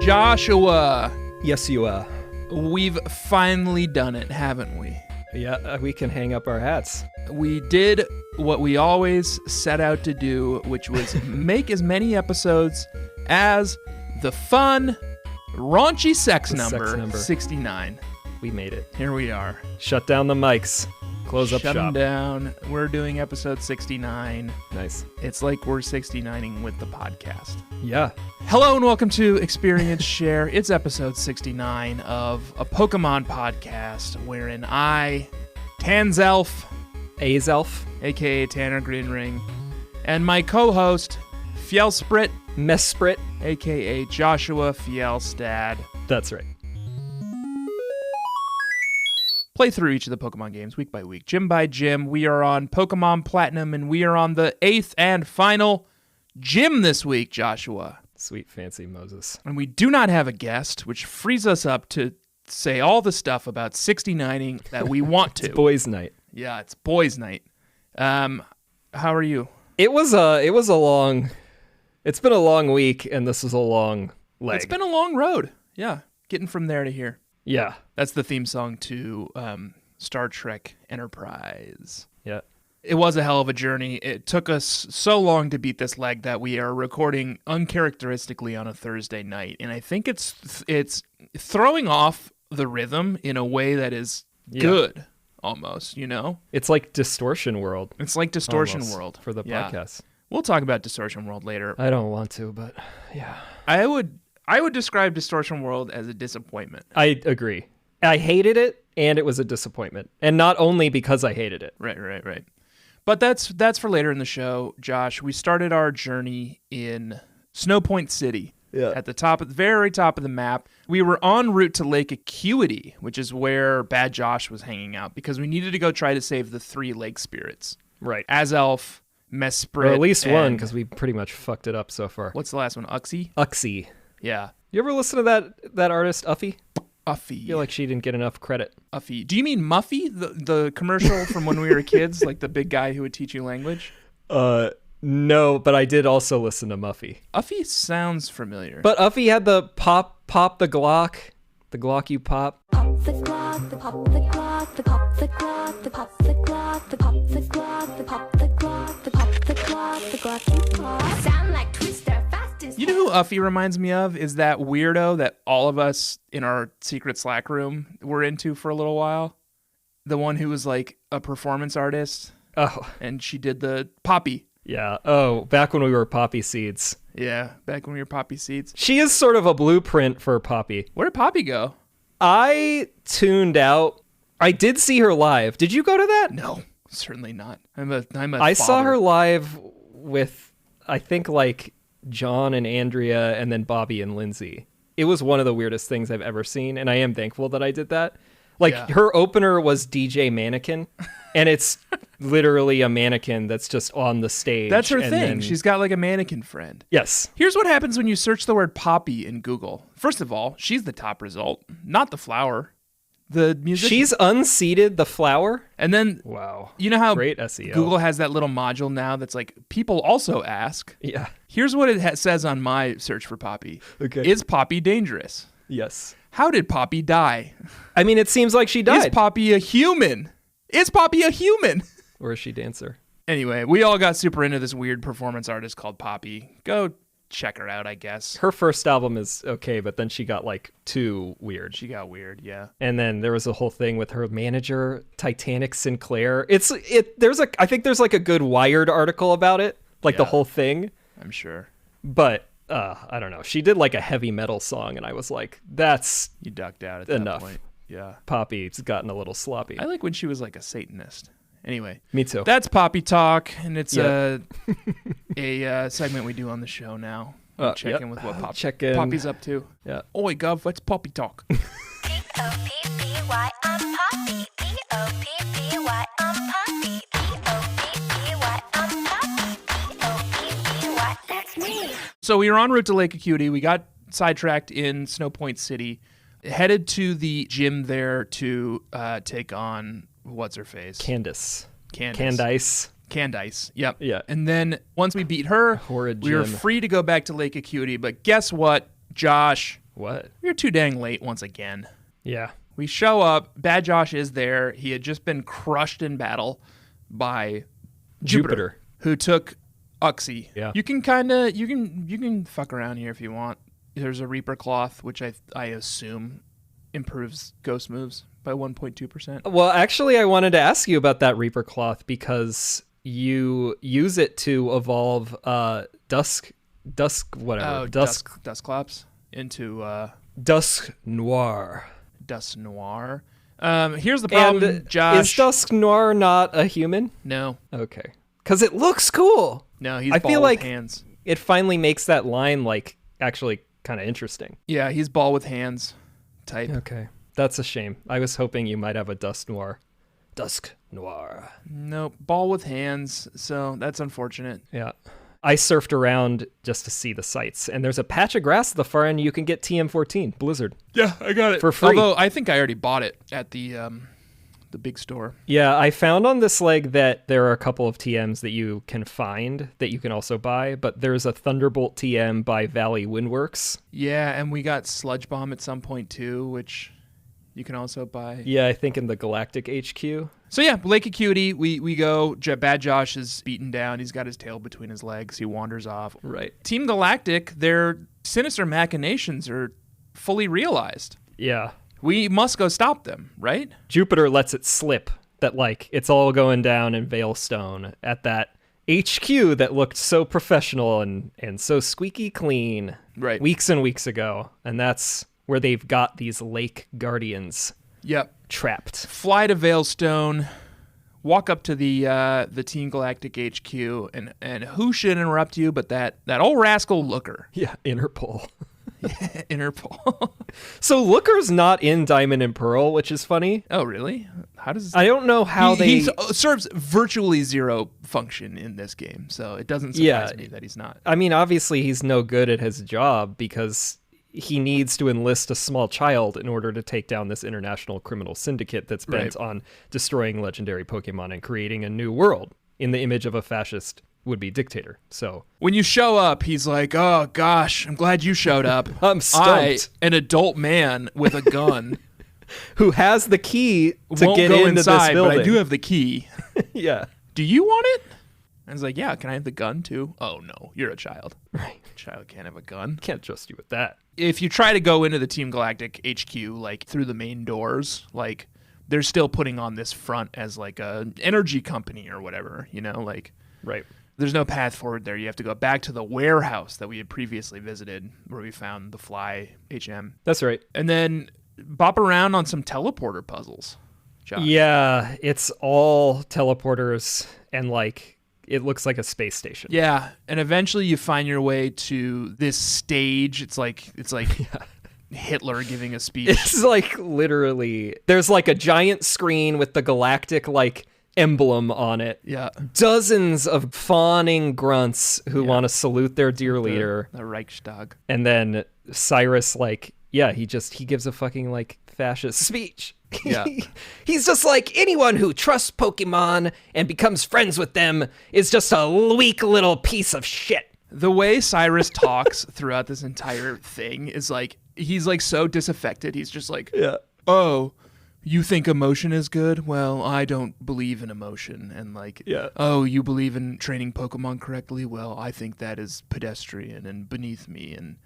Joshua, Yes, you are. we've finally done it, haven't we? Yeah, we can hang up our hats. We did what we always set out to do, which was make as many episodes as the fun, raunchy sex number 69. We made it. Here we are. Shut down the mics. Close up Shut them shop. down. We're doing episode 69. Nice. It's like we're 69ing with the podcast. Yeah. Hello and welcome to Experience Share. It's episode 69 of a Pokemon podcast wherein I, Tanzelf, Azelf. aka Tanner Greenring, and my co-host, Fjellsprit, Mesprit. aka Joshua Fjellstad, That's right. play through each of the Pokemon games week by week, gym by gym. We are on Pokemon Platinum, and we are on the 8th and final gym this week, Joshua. Sweet fancy Moses. And we do not have a guest, which frees us up to say all the stuff about 69ing that we want to. It's boys' night. Yeah, it's boys' night. How are you? It's been a long week, and this is a long leg. It's been a long road. Yeah, getting from there to here. Yeah. That's the theme song to Star Trek Enterprise. Yeah. It was a hell of a journey. It took us so long to beat this leg that we are recording uncharacteristically on a Thursday night. And I think it's throwing off the rhythm in a way that is good, almost, you know? It's like Distortion World. It's like Distortion Almost, World. for the podcast. We'll talk about Distortion World later. I don't want to, but yeah. I would describe Distortion World as a disappointment. I agree. I hated it, and it was a disappointment. And not only because I hated it. Right. But that's for later in the show, Josh. We started our journey in Snowpoint City. Yeah. At the very top of the map. We were en route to Lake Acuity, which is where Bad Josh was hanging out, because we needed to go try to save the 3 lake spirits. Right. Azelf, Mesprit, Or at least and one, because we pretty much fucked it up so far. what's the last one? Uxie? Uxie. Yeah. You ever listen to that artist, Uffie? Uffie. I feel like she didn't get enough credit. Uffie. Do you mean Muffy, the commercial from when we were kids, like the big guy who would teach you language? No, but I did also listen to Muffy. Uffie sounds familiar. But Uffie had the pop the Glock you pop. Pop the Glock, the pop the Glock, the pop the Glock, the pop the Glock, the pop the Glock, the pop the Glock, the pop the Glock, the Glock you pop. Sound like Twister, fast as You know who Uffie reminds me of? Is that weirdo that all of us in our secret Slack room were into for a little while? The one who was like a performance artist, Oh, and she did the Poppy. yeah. Oh, back when we were Poppy Seeds. Yeah, back when we were Poppy Seeds. She is sort of a blueprint for Poppy. Where did Poppy go? I tuned out. I did see her live. Did you go to that? No, certainly not. I'm a I saw father. her live with, I think, like John and Andrea and then Bobby and Lindsay. It was one of the weirdest things I've ever seen, and I am thankful that I did that. Like, Yeah. her opener was DJ Mannequin, and it's literally a mannequin that's just on the stage. That's her and thing. then- She's got like a mannequin friend. Yes. Here's what happens when you search the word Poppy in Google. First of all, she's the top result, not the flower. The musician. She's unseated the flower. And then, Wow. you know how Great SEO. Google has that little module now that's like, people also ask. Yeah. Here's what it says on my search for Poppy. Okay. Is Poppy dangerous? Yes. How did Poppy die? I mean, it seems like she died. Is Poppy a human? Is Poppy a human? Or is she dancer? Anyway, we all got super into this weird performance artist called Poppy. Go check her out, I guess. Her first album is okay, but then she got like too weird. She got weird, yeah. And then there was a whole thing with her manager, Titanic Sinclair. I think there's like a good Wired article about it, like the Yeah. whole thing. I'm sure. But I don't know. She did like a heavy metal song, and I was like, that's You ducked out at Enough. that point. Yeah. Poppy's gotten a little sloppy. I like when she was like a Satanist. Anyway, Me too. that's Poppy Talk, and it's Yep. a segment we do on the show now. We check yep. in with what Check in. Poppy's up to. Yeah. Oi, Gov, let's Poppy Talk. P-O-P-P-Y, I'm Poppy. P-O-P-P-Y, I'm Poppy. P-O-P-P-Y, I'm Poppy. P-O-P-P-Y, that's me. So we were en route to Lake Acuity. We got sidetracked in Snowpoint City, headed to the gym there to take on what's her face? Candice. Candice. Candice. Yep. Yeah. And then once we beat her, Horrid we were gym. free to go back to Lake Acuity. But guess what, Josh? What? We're too dang late once again. Yeah. We show up. Bad Josh is there. He had just been crushed in battle by Jupiter. Who took Uxie. Yeah. You can kind of you can fuck around here if you want. There's a Reaper Cloth, which I assume improves ghost moves by 1.2%. Well, actually, I wanted to ask you about that Reaper Cloth because you use it to evolve Dusk Dusclops into Dusk Noir. Dust Noir. Here's the problem, And Josh. is Dusk Noir not a human? No. Okay. Because it looks cool. No, he's I ball feel with like hands. it finally makes that line like actually kind of interesting. Yeah, he's ball with hands type. Okay. That's a shame. I was hoping you might have a Dusk Noir. Dusk Noir. Nope, ball with hands, so that's unfortunate. Yeah. I surfed around just to see the sights, and there's a patch of grass at the far end. You can get TM14 Blizzard. Yeah, I got it for free. Although I think I already bought it at the big store. Yeah, I found on this leg that there are a couple of TMs that you can find that you can also buy, but there's a Thunderbolt TM by Valley Windworks. Yeah, and we got Sludge Bomb at some point too, which you can also buy. Yeah, I think in the Galactic HQ. So yeah, Lake Acuity, we go. Bad Josh is beaten down. He's got his tail between his legs. He wanders off. Right. Team Galactic, their sinister machinations are fully realized. Yeah. We must go stop them, right? Jupiter lets it slip that, like, it's all going down in Veilstone at that HQ that looked so professional and so squeaky clean Right. weeks and weeks ago. And that's where they've got these lake guardians Yep. trapped. Fly to Veilstone, walk up to the Team Galactic HQ, and who should interrupt you but that old rascal Looker. Yeah, Interpol. Interpol. So Looker's not in Diamond and Pearl, which is funny. Oh, really? How does I don't know how he serves virtually zero function in this game, so it doesn't surprise me that he's not. I mean, obviously he's no good at his job because he needs to enlist a small child in order to take down this international criminal syndicate that's bent on destroying legendary Pokemon and creating a new world in the image of a fascist would-be dictator. So When you show up, he's like, "Oh gosh, I'm glad you showed up. I'm stumped. An adult man with a gun, who has the key to won't get go into inside, this building. but I do have the key. Yeah. Do you want it?" I was like, "Yeah, can I have the gun too?" "Oh no, you're a child. Right. A child can't have a gun." Can't trust you with that. If you try to go into the Team Galactic HQ like through the main doors, like they're still putting on this front as like a energy company or whatever, you know, like Right. there's no path forward there. You have to go back to the warehouse that we had previously visited where we found the Fly HM. That's right. And then bop around on some teleporter puzzles. Josh. Yeah, it's all teleporters and like it looks like a space station. Yeah, and eventually you find your way to this stage. It's like Hitler giving a speech. It's like literally there's like a giant screen with the galactic like emblem on it. Yeah. Dozens of fawning grunts who want to salute their dear leader. The Reichstag. And then Cyrus like, yeah, he gives a fucking like fascist speech. Yeah. He's just like, anyone who trusts Pokemon and becomes friends with them is just a weak little piece of shit. The way Cyrus talks throughout this entire thing is like, he's like so disaffected. He's just like, "Oh, you think emotion is good? Well, I don't believe in emotion." And like, "Oh, you believe in training Pokemon correctly? Well, I think that is pedestrian and beneath me." And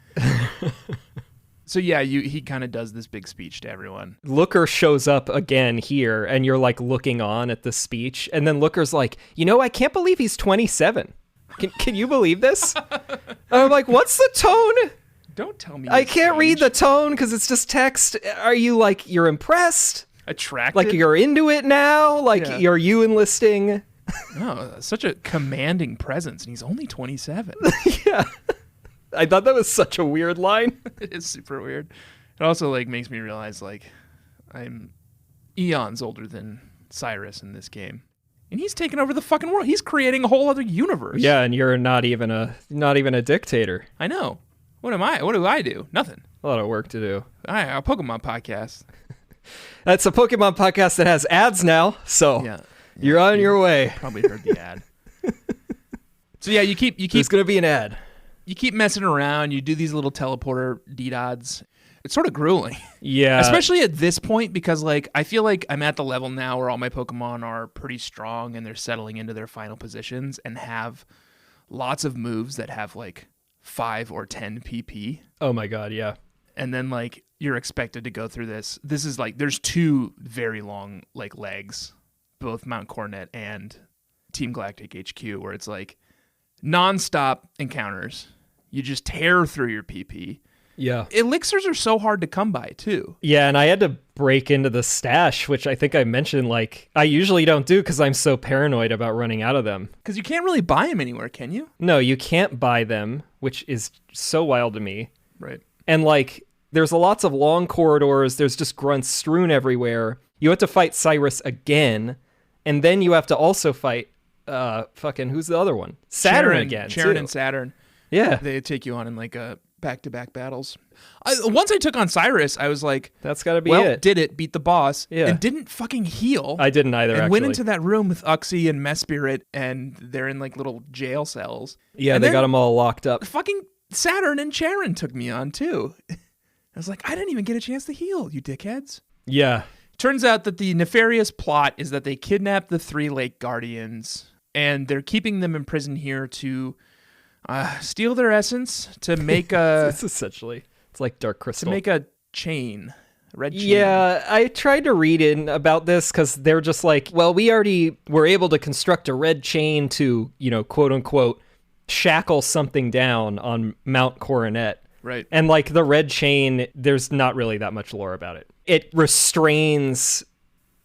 so yeah, he kind of does this big speech to everyone. Looker shows up again here, and you're like looking on at the speech, and then Looker's like, I can't believe he's 27. Can you believe this? And I'm like, what's the tone? Don't tell me. I can't read the tone because it's just text. Are you like, you're impressed? Attracted? Like you're into it now? Like are you enlisting? Oh, such a commanding presence, and he's only 27. Yeah. I thought that was such a weird line. It is super weird. It also like makes me realize like I'm eons older than Cyrus in this game. And he's taking over the fucking world. He's creating a whole other universe. Yeah, and you're not even a dictator. I know. What am I? What do I do? Nothing. A lot of work to do. A Pokemon podcast. That's a Pokemon podcast that has ads now, so you're on your way. Probably heard the ad. So yeah, you keep There's gonna be an ad. You keep messing around. You do these little teleporter doodads. it's sort of grueling. Yeah. Especially at this point, because like I feel like I'm at the level now where all my Pokemon are pretty strong and they're settling into their final positions and have lots of moves that have like 5 or 10 PP. Oh my god, yeah. And then like you're expected to go through this. This is like there's 2 very long like legs, both Mount Coronet and Team Galactic HQ, where it's like non-stop encounters. You just tear through your PP. Yeah. Elixirs are so hard to come by too. Yeah, and I had to break into the stash, which I think I mentioned, like, I usually don't do because I'm so paranoid about running out of them. Because you can't really buy them anywhere, can you? No, you can't buy them, which is so wild to me. Right. And, like, there's lots of long corridors. There's just grunts strewn everywhere. You have to fight Cyrus again, and then you have to also fight, who's the other one? Saturn again, Charon too. and Saturn. Yeah. They take you on in, like, a back-to-back battles. Once I took on Cyrus, I was like, that's gotta be it. Did it, beat the boss, Yeah. and didn't fucking heal. I didn't either, and actually. went into that room with Uxie and Mesprit, and they're in like little jail cells. Yeah, and they then got them all locked up. fucking Saturn and Charon took me on too. I was like, I didn't even get a chance to heal, you dickheads. Yeah. Turns out that the nefarious plot is that they kidnapped the 3 Lake Guardians, and they're keeping them imprisoned here to steal their essence to make a It's essentially, it's like Dark Crystal. to make a chain, a red chain. Yeah, I tried to read in about this because they're just like, well, we already were able to construct a red chain to, you know, quote unquote, shackle something down on Mount Coronet. Right. And like the red chain, there's not really that much lore about it. It restrains,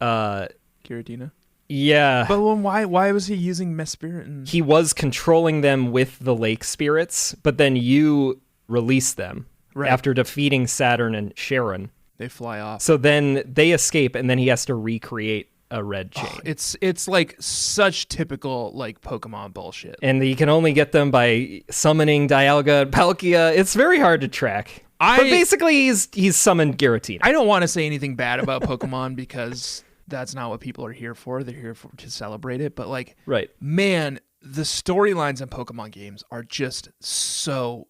Giratina. yeah. But then why was he using Mesprit? And... He was controlling them with the lake spirits, but then you release them after defeating Saturn and Charon. They fly off. So then they escape, and then he has to recreate a red chain. It's like such typical like Pokemon bullshit. And you can only get them by summoning Dialga and Palkia. It's very hard to track. But basically, he's summoned Giratina. I don't want to say anything bad about Pokemon because that's not what people are here for. They're here to celebrate it. But like, right, man, the storylines in Pokemon games are just so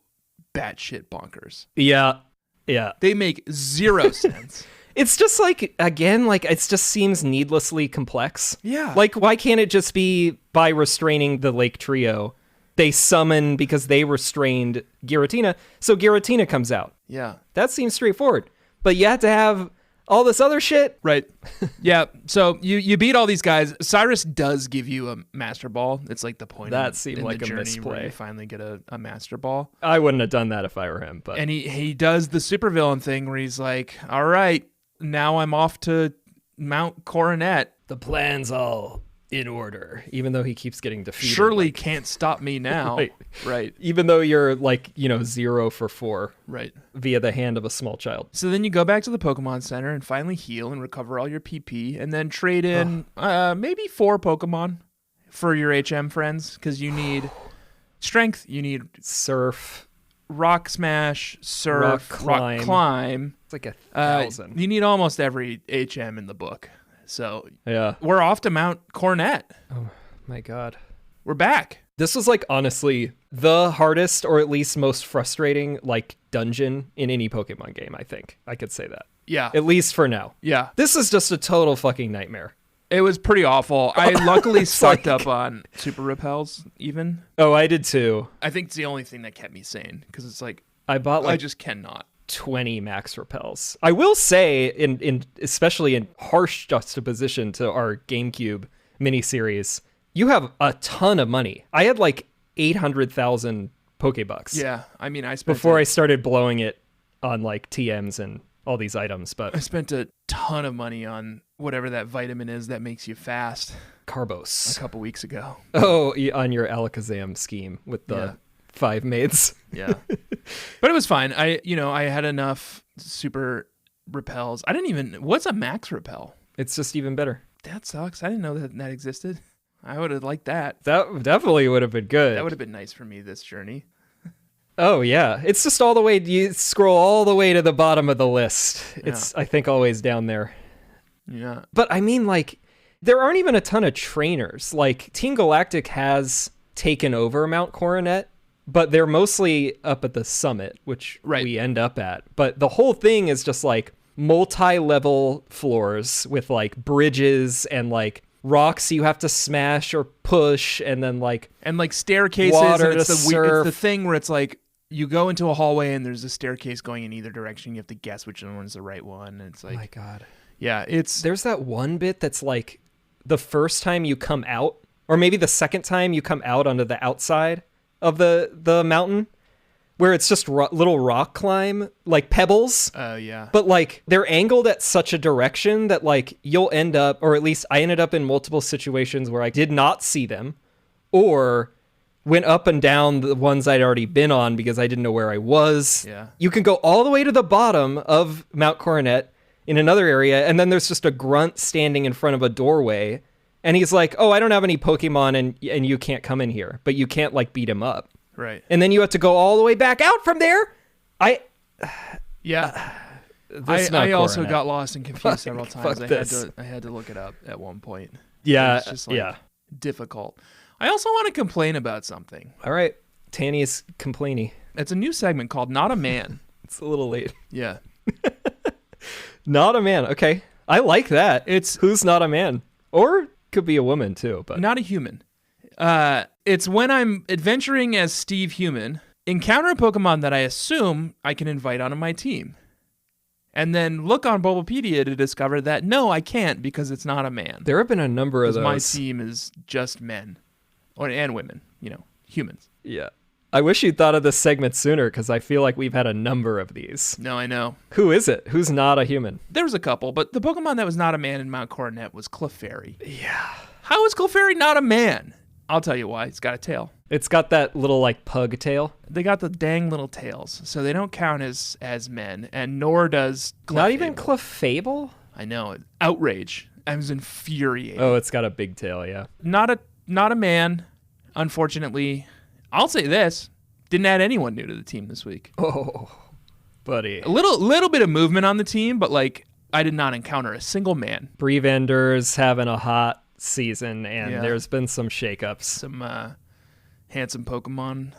batshit bonkers. Yeah. They make zero sense. It's just like, again, like it just seems needlessly complex. Yeah. Like, why can't it just be by restraining the Lake Trio? They summon because they restrained Giratina, so Giratina comes out. Yeah. That seems straightforward. But you have to have all this other shit. Right. Yeah. So you beat all these guys. Cyrus does give you a Master Ball. It's like the point that in, seemed in like the a journey misplay. where you finally get a Master Ball. I wouldn't have done that if I were him. But And he does the supervillain thing where he's like, all right, now I'm off to Mount Coronet. the plan's all in order, even though he keeps getting defeated. Surely can't stop me now. Right. Even though you're like, 0 for 4 Right. via the hand of a small child. So then you go back to the Pokemon Center and finally heal and recover all your PP and then trade in maybe 4 Pokemon for your HM friends because you need strength, you need Surf. Rock Smash, Surf, Rock Climb. It's like 1,000. You need almost every HM in the book. So Yeah. we're off to Mount Coronet. Oh my God. We're back. This was like honestly the hardest or at least most frustrating like dungeon in any Pokemon game, I think. I could say that. Yeah. At least for now. Yeah. This is just a total fucking nightmare. It was pretty awful. I luckily sucked up on Super Repels even. Oh, I did too. I think it's the only thing that kept me sane because it's like I bought I like just cannot. 20 max repels. I will say, in especially in harsh juxtaposition to our GameCube miniseries, you have a ton of money. I had like 800,000 Pokebucks. Yeah, I mean, I spent before I started blowing it on like TMs and all these items, but I spent a ton of money on whatever that vitamin is that makes you fast Carbos. a couple weeks ago. Oh, on your Alakazam scheme with the 5 maids. Yeah. But it was fine. I had enough super repels. I didn't even, what's a max repel? It's just even better. That sucks. I didn't know that existed. I would have liked that. That definitely would have been good. That would have been nice for me this journey. Oh, yeah. It's just all the way, you scroll all the way to the bottom of the list. It's, I think, always down there. Yeah. But I mean, like, there aren't even a ton of trainers. Like, Team Galactic has taken over Mount Coronet, but they're mostly up at the summit, which we end up at. But the whole thing is just like multi-level floors with like bridges and like rocks you have to smash or push, and then like staircases. Water and it's to surf. it's the thing where it's like you go into a hallway and there's a staircase going in either direction. You have to guess which one's the right one. And it's like, oh my God. Yeah, there's that one bit that's like the first time you come out, or maybe the second time you come out onto the outside of the mountain, where it's just little rock climb, like pebbles. Oh, yeah. But like they're angled at such a direction that like you'll end up, or at least I ended up in multiple situations where I did not see them, or went up and down the ones I'd already been on because I didn't know where I was. Yeah. You can go all the way to the bottom of Mount Coronet in another area, and then there's just a grunt standing in front of a doorway, and he's like, oh, I don't have any Pokemon, and you can't come in here, but you can't like beat him up. Right. And then you have to go all the way back out from there. I also got lost and confused several times. I had to look it up at one point. Yeah. It's just difficult. I also want to complain about something. All right. Tanny's complaining. It's a new segment called Not a Man. It's a little late. Yeah. Not a man. Okay. I like that. It's who's not a man, or could be a woman too, but not a human. It's when I'm adventuring as Steve Human, encounter a Pokemon that I assume I can invite onto my team, and then look on Bulbapedia to discover that no, I can't because it's not a man. There have been a number of those. My team is just men, and women. Humans. Yeah. I wish you'd thought of this segment sooner, because I feel like we've had a number of these. No, I know. Who is it? Who's not a human? There was a couple, but the Pokemon that was not a man in Mount Coronet was Clefairy. Yeah. How is Clefairy not a man? I'll tell you why. It's got a tail. It's got that little like pug tail. They got the dang little tails, so they don't count as men, and nor does Clefable. Not even Clefable? I know. Outrage. I was infuriated. Oh, it's got a big tail, yeah. Not a man, unfortunately. I'll say this. Didn't add anyone new to the team this week. Oh, buddy. A little bit of movement on the team, but like I did not encounter a single man. Bree van Durr's having a hot season, and there's been some shakeups. Some handsome Pokemon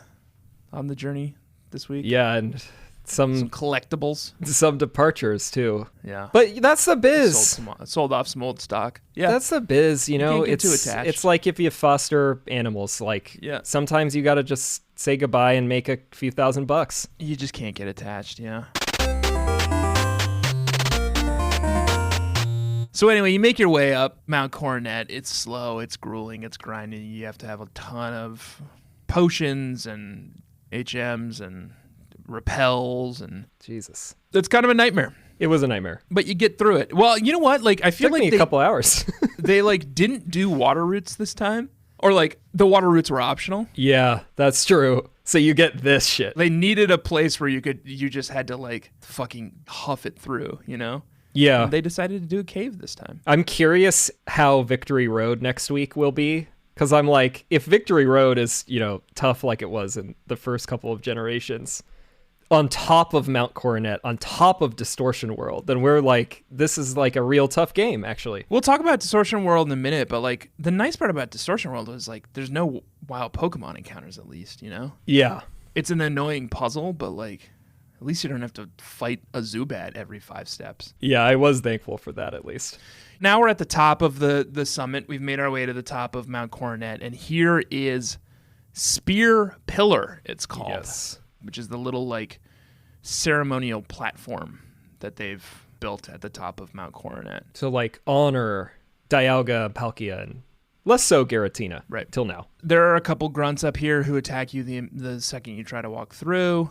on the journey this week. Yeah, and some collectibles. Some departures, too. Yeah. But that's the biz. Sold off some old stock. Yeah. That's the biz, you can't get too attached. It's like if you foster animals. Like, sometimes you got to just say goodbye and make a few $1,000. You just can't get attached, yeah. So anyway, you make your way up Mount Coronet. It's slow, it's grueling, it's grinding. You have to have a ton of potions and HMs and repels, and Jesus, it's kind of a nightmare. It was a nightmare, but you get through it. Well, you know what? Like I feel like a couple hours. They like didn't do water routes this time, or like the water routes were optional. Yeah, that's true. So you get this shit. They needed a place where you just had to like fucking huff it through, Yeah. And they decided to do a cave this time. I'm curious how Victory Road next week will be. Because I'm like, if Victory Road is, tough like it was in the first couple of generations, on top of Mount Coronet, on top of Distortion World, then we're like, this is like a real tough game, actually. We'll talk about Distortion World in a minute, but like the nice part about Distortion World is like there's no wild Pokemon encounters, at least, Yeah. It's an annoying puzzle, but like at least you don't have to fight a Zubat every 5 steps. Yeah, I was thankful for that, at least. Now we're at the top of the summit. We've made our way to the top of Mount Coronet, and here is Spear Pillar, it's called. Yes. Which is the little like ceremonial platform that they've built at the top of Mount Coronet. To like honor Dialga, Palkia, and less so Giratina. Right. Till now. There are a couple grunts up here who attack you the second you try to walk through.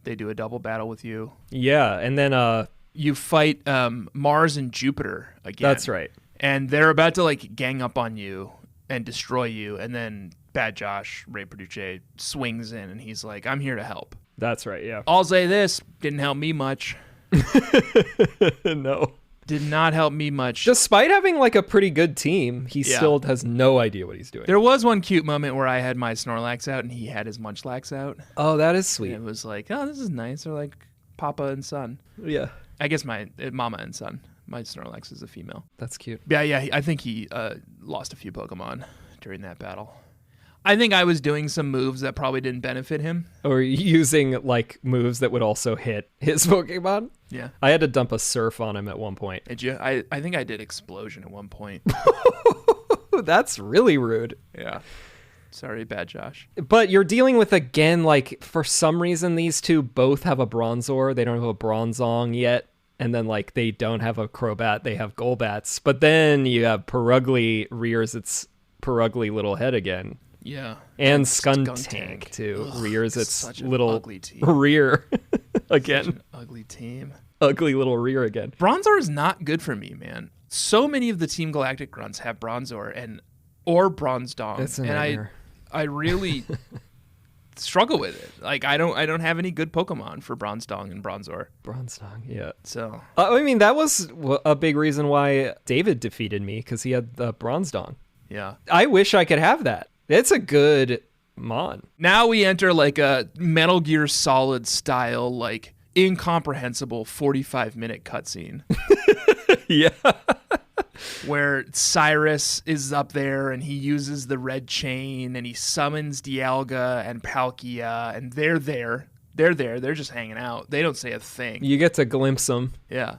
They do a double battle with you. Yeah, and then you fight Mars and Jupiter again. That's right. And they're about to like gang up on you and destroy you, and then Bad Josh, Ray Produce, swings in and he's like, I'm here to help. That's right, yeah. I'll say this, didn't help me much. No. Did not help me much. Despite having like a pretty good team, he still has no idea what he's doing. There was one cute moment where I had my Snorlax out and he had his Munchlax out. Oh, that is sweet. And it was like, oh, this is nice. They're like Papa and son. Yeah. I guess my Mama and son. My Snorlax is a female. That's cute. Yeah. I think he lost a few Pokemon during that battle. I think I was doing some moves that probably didn't benefit him. Or using like moves that would also hit his Pokemon. Yeah. I had to dump a surf on him at one point. Did you? I think I did explosion at one point. That's really rude. Yeah. Sorry, bad Josh. But you're dealing with, again, like, for some reason, these two both have a Bronzor. They don't have a Bronzong yet. And then, like, they don't have a Crobat. They have Golbats. But then you have Perugly rears its Perugly little head again. Yeah. And Skuntank, too, rears its such an little ugly team. rear again. Such an ugly team. Ugly little rear again. Bronzor is not good for me, man. So many of the Team Galactic grunts have Bronzor or Bronzdong. It's a and nightmare. I really struggle with it. Like I don't have any good Pokemon for Bronzdong and Bronzor. Bronzdong, yeah. So I mean, that was a big reason why David defeated me, because he had the Bronzdong. yeah. I wish I could have that. It's a good mon. Now we enter like a Metal Gear Solid style, like incomprehensible 45-minute cutscene. Yeah. Where Cyrus is up there and he uses the red chain and he summons Dialga and Palkia and they're there. They're just hanging out. They don't say a thing. You get to glimpse them. Yeah.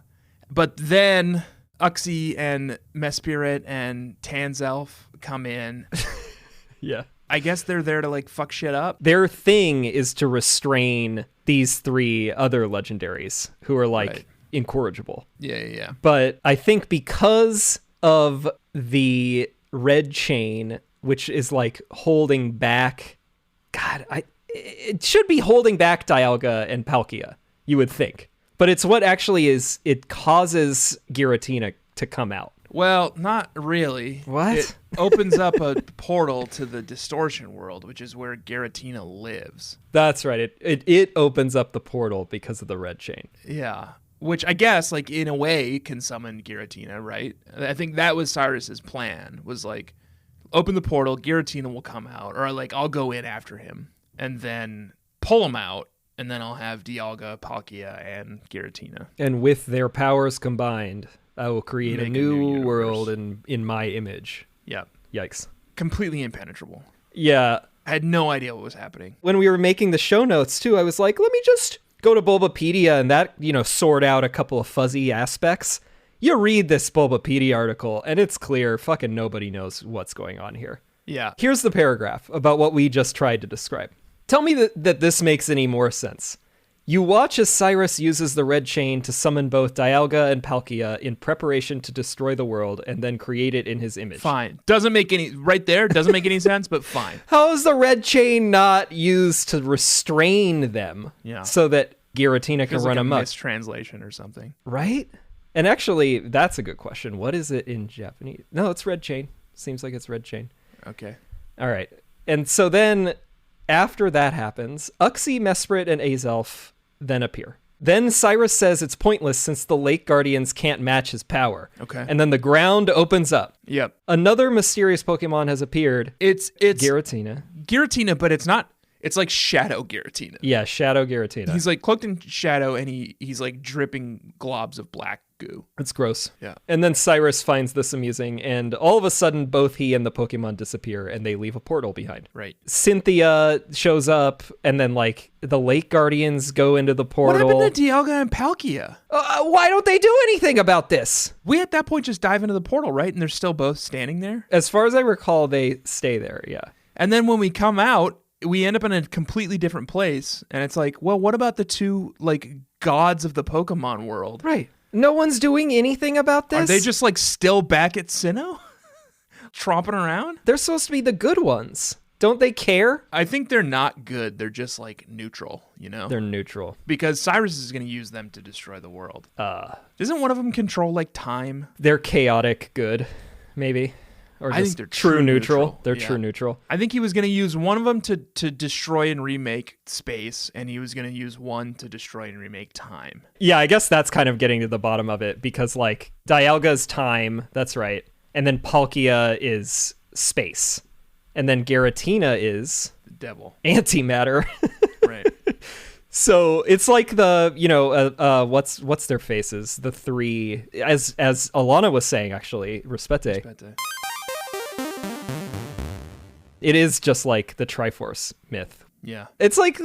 But then Uxie and Mespirit and Tanzelf come in. Yeah. I guess they're there to like fuck shit up. Their thing is to restrain these three other legendaries who are like Right. incorrigible. Yeah. But I think because of the red chain, which is like holding back, God, it should be holding back Dialga and Palkia, you would think. But it's what actually is, it causes Giratina to come out. Well, not really. What? It opens up a portal to the Distortion World, which is where Giratina lives. That's right. It opens up the portal because of the red chain. Yeah. Which I guess, like, in a way, can summon Giratina, right? I think that was Cyrus's plan, was like, open the portal, Giratina will come out, or like, I'll go in after him, and then pull him out, and then I'll have Dialga, Palkia, and Giratina. And with their powers combined, I will create Make a new universe. world in my image. Yeah. Yikes. Completely impenetrable. Yeah. I had no idea what was happening. When we were making the show notes, too, I was like, let me just go to Bulbapedia and that, sort out a couple of fuzzy aspects. You read this Bulbapedia article, and it's clear fucking nobody knows what's going on here. Yeah. Here's the paragraph about what we just tried to describe. Tell me that this makes any more sense. You watch as Cyrus uses the red chain to summon both Dialga and Palkia in preparation to destroy the world and then create it in his image. Fine. Doesn't make any sense, but fine. How is the red chain not used to restrain them so that Giratina can Feels run like a amok? mistranslation or something. Right? And actually, that's a good question. What is it in Japanese? No, it's red chain. Seems like it's red chain. Okay. All right. And so then, after that happens, Uxie, Mesprit, and Azelf then appear. Then Cyrus says it's pointless since the Lake Guardians can't match his power. Okay. And then the ground opens up. Yep. Another mysterious Pokemon has appeared. It's Giratina. Giratina, but it's not. It's like Shadow Giratina. Yeah, Shadow Giratina. He's like cloaked in shadow, and he's like dripping globs of black goo. It's gross. Yeah. And then Cyrus finds this amusing, and all of a sudden, both he and the Pokemon disappear, and they leave a portal behind. Right. Cynthia shows up, and then, like, the Lake Guardians go into the portal. What happened to Dialga and Palkia? Why don't they do anything about this? We at that point just dive into the portal, right? And they're still both standing there. As far as I recall, they stay there, yeah. And then when we come out, we end up in a completely different place. And it's like, well, what about the two, like, gods of the Pokemon world? Right. No one's doing anything about this? Are they just, like, still back at Sinnoh? Tromping around? They're supposed to be the good ones. Don't they care? I think they're not good. They're just, like, neutral, you know? They're neutral. Because Cyrus is going to use them to destroy the world. Doesn't one of them control, like, time? They're chaotic good, maybe. Or I just think they're true neutral. They're Yeah. true neutral. I think he was going to use one of them to destroy and remake space, and he was going to use one to destroy and remake time. Yeah, I guess that's kind of getting to the bottom of it, because, like, Dialga's time, that's right. And then Palkia is space. And then Giratina is The devil. antimatter. Right. So it's like the, what's their faces? The three, as Alana was saying, actually, Respete. It is just like the Triforce myth. Yeah. It's like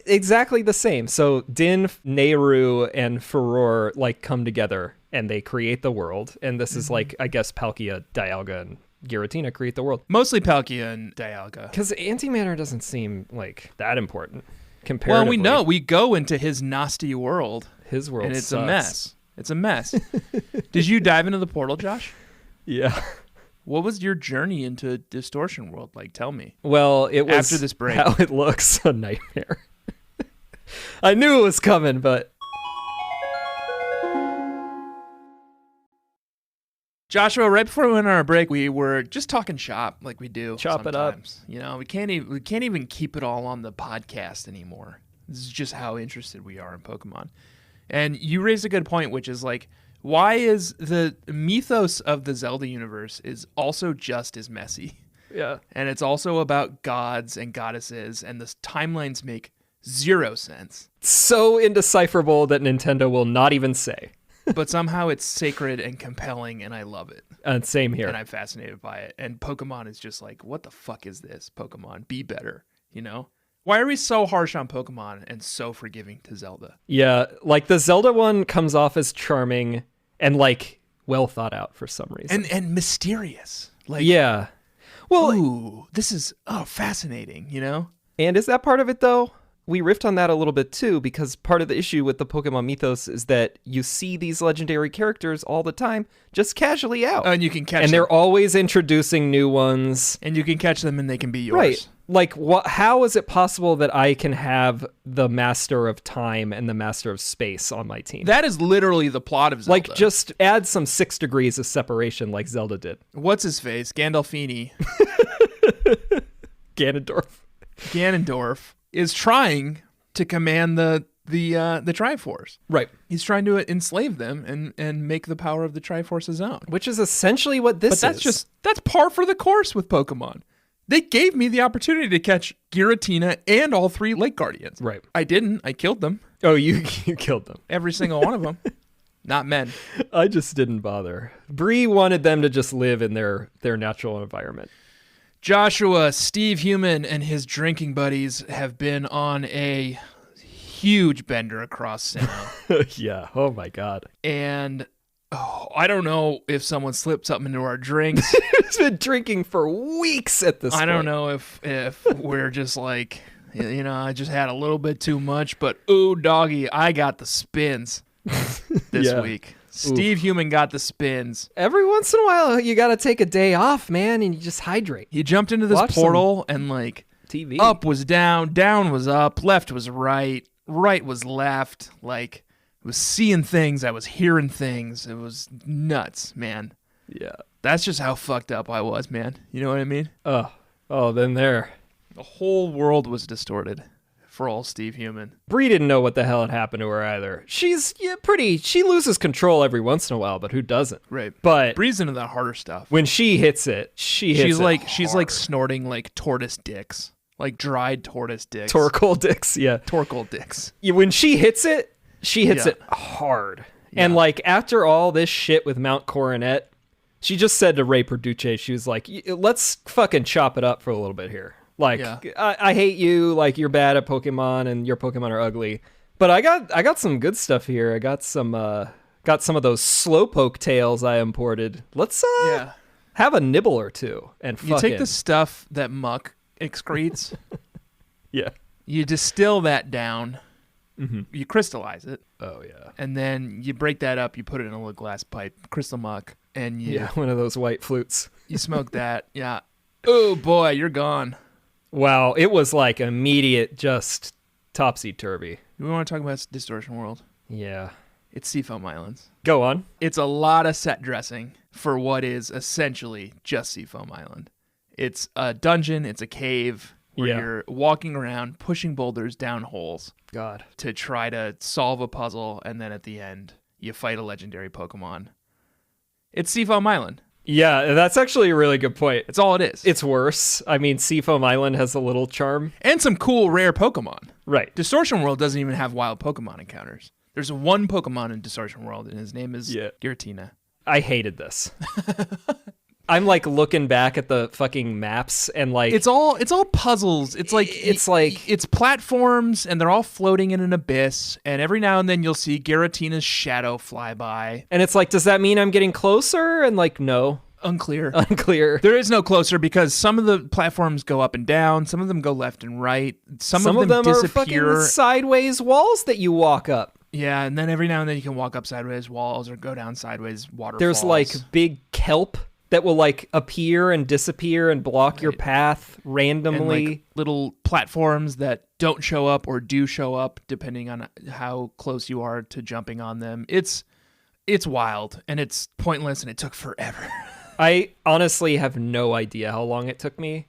exactly the same. So Din, Nehru, and Furor like come together and they create the world. And this is like, I guess, Palkia, Dialga, and Giratina create the world. Mostly Palkia and Dialga. Because antimatter doesn't seem like that important comparatively. Well, we know. We go into his nasty world. His world and it's sucks. a mess. It's a mess. Did you dive into the portal, Josh? Yeah. What was your journey into Distortion World like? Tell me. Well, it was after this break. How it looks a nightmare. I knew it was coming, but Joshua, right before we went on our break, we were just talking shop like we do. Chop it up. You know, we can't even keep it all on the podcast anymore. This is just how interested we are in Pokemon. And you raised a good point, which is like, why is the mythos of the Zelda universe is also just as messy? yeah. And it's also about gods and goddesses, and the timelines make zero sense. So indecipherable that Nintendo will not even say. But somehow it's sacred and compelling, and I love it. And same here. And I'm fascinated by it. And Pokemon is just like, what the fuck is this? Pokemon, be better, you know? Why are we so harsh on Pokemon and so forgiving to Zelda? Yeah, like the Zelda one comes off as charming and like well thought out for some reason. And mysterious. Like, yeah. Well, ooh, this is fascinating, you know? and is that part of it though? We riffed on that a little bit too, because part of the issue with the Pokemon mythos is that you see these legendary characters all the time just casually out. And you can catch and them. they're always introducing new ones. And you can catch them and they can be yours. Right. Like, how is it possible that I can have the Master of Time and the Master of Space on my team? That is literally the plot of Zelda. Like, just add some 6 degrees of separation like Zelda did. What's his face? Gandalfini. Ganondorf is trying to command the Triforce. Right. He's trying to enslave them and make the power of the Triforce his own. Which is essentially what this But that's par for the course with Pokemon. They gave me the opportunity to catch Giratina and all 3 Lake Guardians. Right. I didn't. I killed them. Oh, you killed them. Every single one of them. Not men. I just didn't bother. Bree wanted them to just live in their natural environment. Joshua, Steve Human, and his drinking buddies have been on a huge bender across Sinnoh. Yeah. Oh, my God. And I don't know if someone slipped something into our drinks. He's been drinking for weeks at this point. I don't know if we're just like, you know, I just had a little bit too much, but ooh, doggy, I got the spins this week. Steve Human got the spins. Every once in a while, you got to take a day off, man, and you just hydrate. He jumped into this portal and like TV. Up was down, down was up, left was right, right was left. Like, I was seeing things, I was hearing things. It was nuts, man. Yeah. That's just how fucked up I was, man. You know what I mean? Oh, then there. The whole world was distorted for old Steve Human. Bree didn't know what the hell had happened to her either. She's she loses control every once in a while, but who doesn't? Right. But Bree's into the harder stuff. when she hits it, she's like snorting like tortoise dicks. Like dried tortoise dicks. Torkoal dicks, yeah. Torkoal dicks. When she hits it hard. Yeah. And like after all this shit with Mount Coronet, she just said to Ray Perduce, she was like, let's fucking chop it up for a little bit here. Like, Yeah. I hate you, like you're bad at Pokemon and your Pokemon are ugly. But I got some good stuff here. I got some of those Slowpoke tails I imported. Let's have a nibble or two and You take the stuff that Muck excretes. Yeah. You distill that down. Mm-hmm. You crystallize it. Oh yeah. And then you break that up. You put it in a little glass pipe, crystal muck, and one of those white flutes. You smoke that. Yeah. Oh boy, you're gone. Wow, it was like immediate, just topsy-turvy. We want to talk about Distortion World. Yeah. It's Seafoam Islands. Go on. It's a lot of set dressing for what is essentially just Seafoam Island. It's a dungeon, it's a cave where you're walking around, pushing boulders down holes. God. To try to solve a puzzle, and then at the end, you fight a legendary Pokemon. It's Seafoam Island. Yeah, that's actually a really good point. It's all it is. It's worse. I mean, Seafoam Island has a little charm. And some cool, rare Pokemon. Right. Distortion World doesn't even have wild Pokemon encounters. There's one Pokemon in Distortion World, and his name is Giratina. I hated this. I'm like looking back at the fucking maps and like it's all puzzles. It's platforms and they're all floating in an abyss. And every now and then you'll see Giratina's shadow fly by. And it's like, does that mean I'm getting closer? And like, no. Unclear. There is no closer because some of the platforms go up and down. Some of them go left and right. Some of them disappear. Are fucking sideways walls that you walk up. Yeah, and then every now and then you can walk up sideways walls or go down sideways waterfalls. There's like big kelp that will like appear and disappear and block your path randomly. And, like, little platforms that don't show up or do show up depending on how close you are to jumping on them. It's wild and it's pointless and it took forever. I honestly have no idea how long it took me.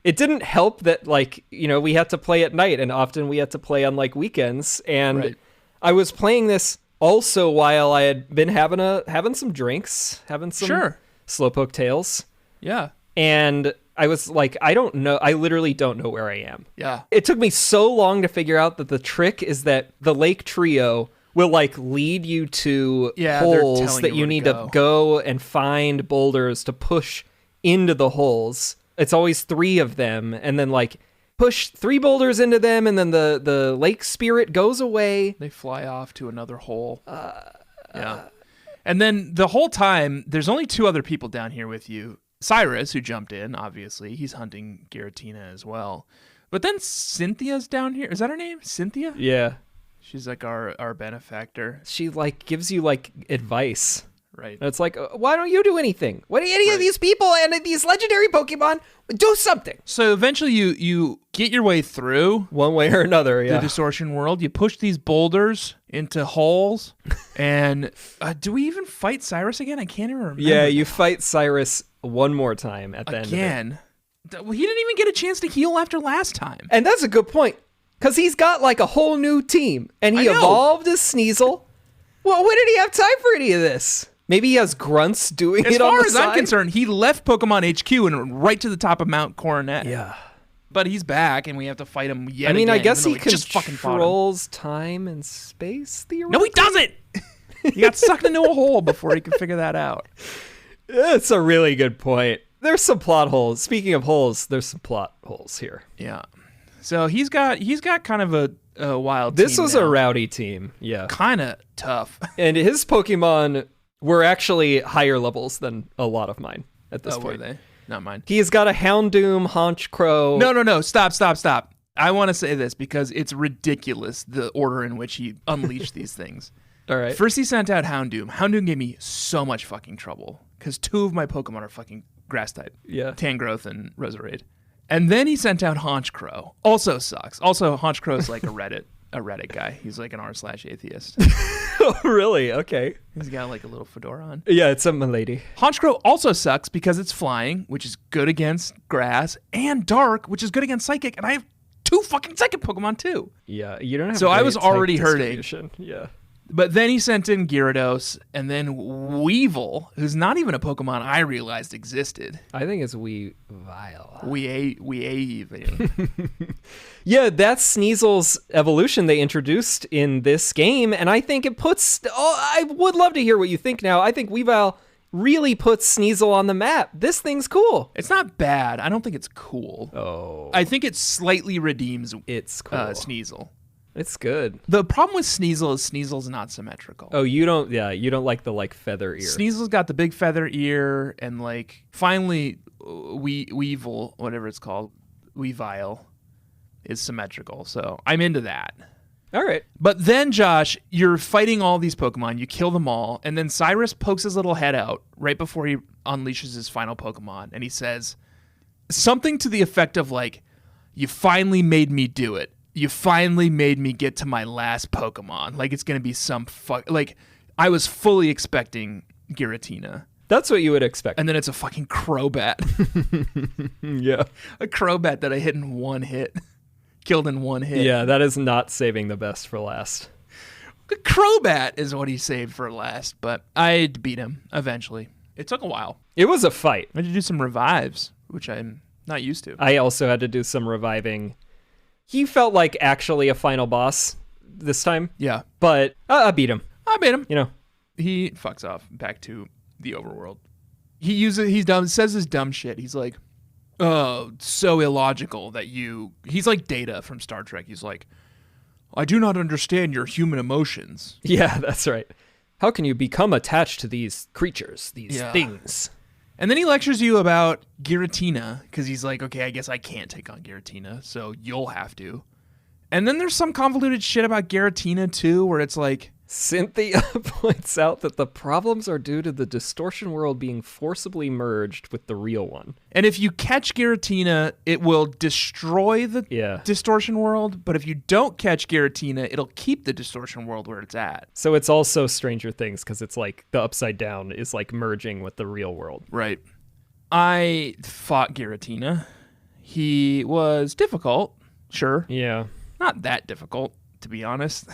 It didn't help that, like, we had to play at night and often we had to play on like weekends. And right. I was playing this also while I had been having some drinks, having some Slowpoke tales. Yeah. And I was like, I don't know. I literally don't know where I am. Yeah. It took me so long to figure out that the trick is that the Lake Trio will like lead you to holes that you need to go and find boulders to push into the holes. It's always 3 of them, and then like push 3 boulders into them, and then the lake spirit goes away. They fly off to another hole. Yeah. And then the whole time, there's only 2 other people down here with you. Cyrus, who jumped in, obviously. He's hunting Giratina as well. But then Cynthia's down here. Is that her name? Cynthia? Yeah. She's like our benefactor. She like gives you like advice. Right. And it's like, why don't you do anything? Why do any of these people and these legendary Pokemon do something? So eventually you get your way through. One way or another, the Distortion World. You push these boulders into holes. And do we even fight Cyrus again? I can't even remember. Yeah, you fight Cyrus one more time at the end of it. Again? Well, he didn't even get a chance to heal after last time. And that's a good point. Because he's got like a whole new team. And he evolved as Sneasel. Well, when did he have time for any of this? Maybe he has grunts doing it on the side. As far as I'm concerned, he left Pokemon HQ and right to the top of Mount Coronet. Yeah. But he's back, and we have to fight him yet again. I guess he controls time and space, theoretically? No, he doesn't! He got sucked into a hole before he could figure that out. That's a really good point. There's some plot holes. Speaking of holes, there's some plot holes here. Yeah. So he's got kind of a wild team. This was now. A rowdy team, yeah. Kind of tough. And his Pokemon were actually higher levels than a lot of mine at this point. Were they? Not mine. He's got a Houndoom, Honchkrow. No. Stop. I want to say this because it's ridiculous, the order in which he unleashed these things. All right. First he sent out Houndoom. Houndoom gave me so much fucking trouble because 2 of my Pokemon are fucking grass type. Yeah. Tangrowth and Roserade. And then he sent out Honchkrow. Also sucks. Also, Honchkrow is like a Reddit guy. He's like an r/atheist. Oh, really? Okay. He's got like a little fedora on. Yeah, it's a milady. Honchkrow also sucks because it's flying, which is good against grass, and dark, which is good against psychic, and I have 2 fucking psychic Pokemon too. Yeah, you don't have. So I was already hurting. Yeah. But then he sent in Gyarados, and then Weevil, who's not even a Pokemon I realized existed. I think it's Weavile. Weavile. Yeah, that's Sneasel's evolution they introduced in this game, and I think it puts... I would love to hear what you think now. I think Weavile really puts Sneasel on the map. This thing's cool. It's not bad. I don't think it's cool. Oh. I think it slightly redeems it's cool. Sneasel. It's good. The problem with Sneasel is Sneasel's not symmetrical. Oh, you don't like the like feather ear. Sneasel's got the big feather ear, and like finally Weevil, whatever it's called, Weavile, is symmetrical. So I'm into that. All right. But then, Josh, you're fighting all these Pokemon, you kill them all, and then Cyrus pokes his little head out right before he unleashes his final Pokemon, and he says something to the effect of like, "You finally made me do it. You finally made me get to my last Pokemon." Like it's going to be some like I was fully expecting Giratina. That's what you would expect. And then it's a fucking Crobat. Yeah. A Crobat that I hit in one hit. Killed in one hit. Yeah, that is not saving the best for last. A Crobat is what he saved for last, but I beat him eventually. It took a while. It was a fight. I had to do some revives, which I'm not used to. I also had to do some reviving. He felt like actually a final boss this time. Yeah. But I beat him. I beat him. You know. He fucks off back to the overworld. says this dumb shit. He's like, oh, so illogical that he's like Data from Star Trek. He's like, I do not understand your human emotions. Yeah, that's right. How can you become attached to these creatures, these things? And then he lectures you about Giratina, because he's like, okay, I guess I can't take on Giratina, so you'll have to. And then there's some convoluted shit about Giratina, too, where it's like... Cynthia points out that the problems are due to the Distortion World being forcibly merged with the real one. And if you catch Giratina, it will destroy the Distortion World, but if you don't catch Giratina, it'll keep the Distortion World where it's at. So it's also Stranger Things, because it's like the Upside Down is like merging with the real world. Right. I fought Giratina. He was difficult, sure. Yeah. Not that difficult, to be honest.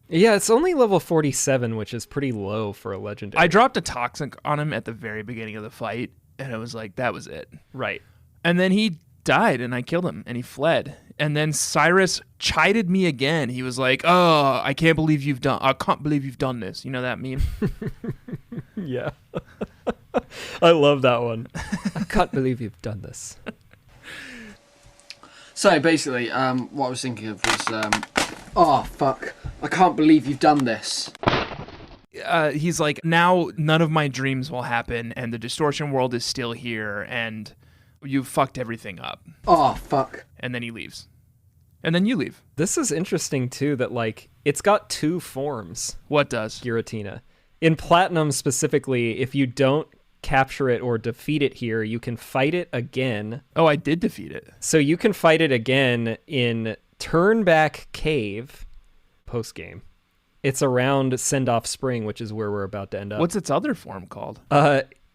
Yeah, it's only level 47, which is pretty low for a legendary. I dropped a Toxic on him at the very beginning of the fight, and it was like, that was it. Right. And then he died, and I killed him, and he fled. And then Cyrus chided me again. He was like, oh, I can't believe you've done this. You know that meme? Yeah. I love that one. I can't believe you've done this. So basically, what I was thinking of was, oh fuck, I can't believe you've done this. He's like, now none of my dreams will happen, and the Distortion World is still here, and you've fucked everything up. Oh fuck. And then he leaves. And then you leave. This is interesting, too, that, like, it's got two forms. What does? Giratina. In Platinum specifically, if you don't capture it or defeat it here, you can fight it again. Oh, I did defeat it. So you can fight it again in Turnback Cave post-game. It's around Sendoff Spring, which is where we're about to end up. What's its other form called?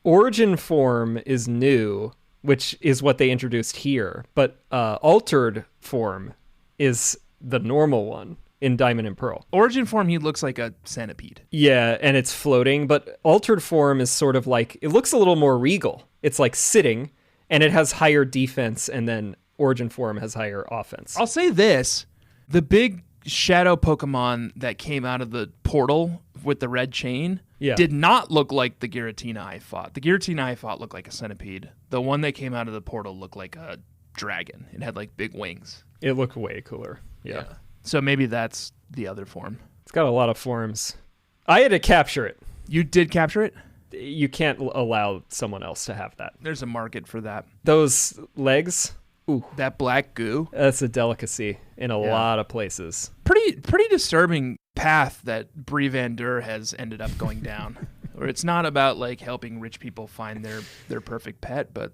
Origin form is new, which is what they introduced here. But altered form is the normal one in Diamond and Pearl. Origin form, he looks like a centipede. Yeah, and it's floating, but altered form is sort of like, it looks a little more regal. It's like sitting, and it has higher defense, and then origin form has higher offense. I'll say this. The big shadow Pokemon that came out of the portal with the red chain did not look like the Giratina I fought. The Giratina I fought looked like a centipede. The one that came out of the portal looked like a dragon. It had like big wings. It looked way cooler. Yeah. So maybe that's the other form. It's got a lot of forms. I had to capture it. You did capture it? You can't allow someone else to have that. There's a market for that. Those legs, ooh. That black goo. That's a delicacy in a lot of places. Pretty disturbing path that Bree van Durr has ended up going down. Where it's not about like helping rich people find their perfect pet, but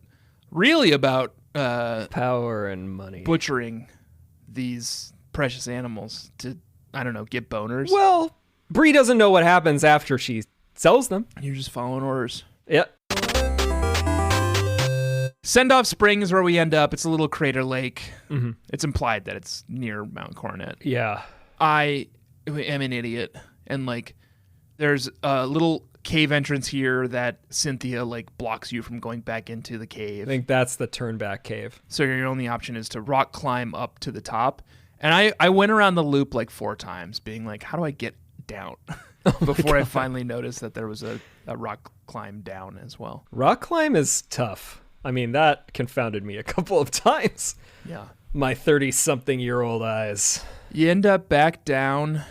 really about power and money. Butchering these precious animals to, I don't know, get boners. Well, Bree doesn't know what happens after she sells them. You're just following orders. Yep. Sendoff Spring is where we end up. It's a little crater lake. Mm-hmm. It's implied that it's near Mount Coronet. Yeah. I am an idiot. And like, there's a little cave entrance here that Cynthia like blocks you from going back into the cave. I think that's the Turnback Cave. So your only option is to rock climb up to the top. And I went around the loop like 4 times, being like, how do I get down? Before I finally noticed that there was a rock climb down as well. Rock climb is tough. I mean, that confounded me a couple of times. Yeah. My 30-something-year-old eyes. You end up back down.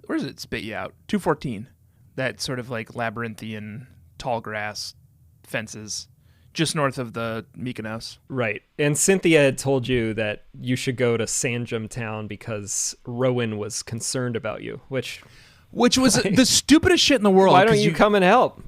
Where does it spit you out? 214. That sort of like labyrinthian tall grass fences just north of the Mykonos. Right. And Cynthia had told you that you should go to Sanjum Town because Rowan was concerned about you, which was the stupidest shit in the world. Why don't you come and help?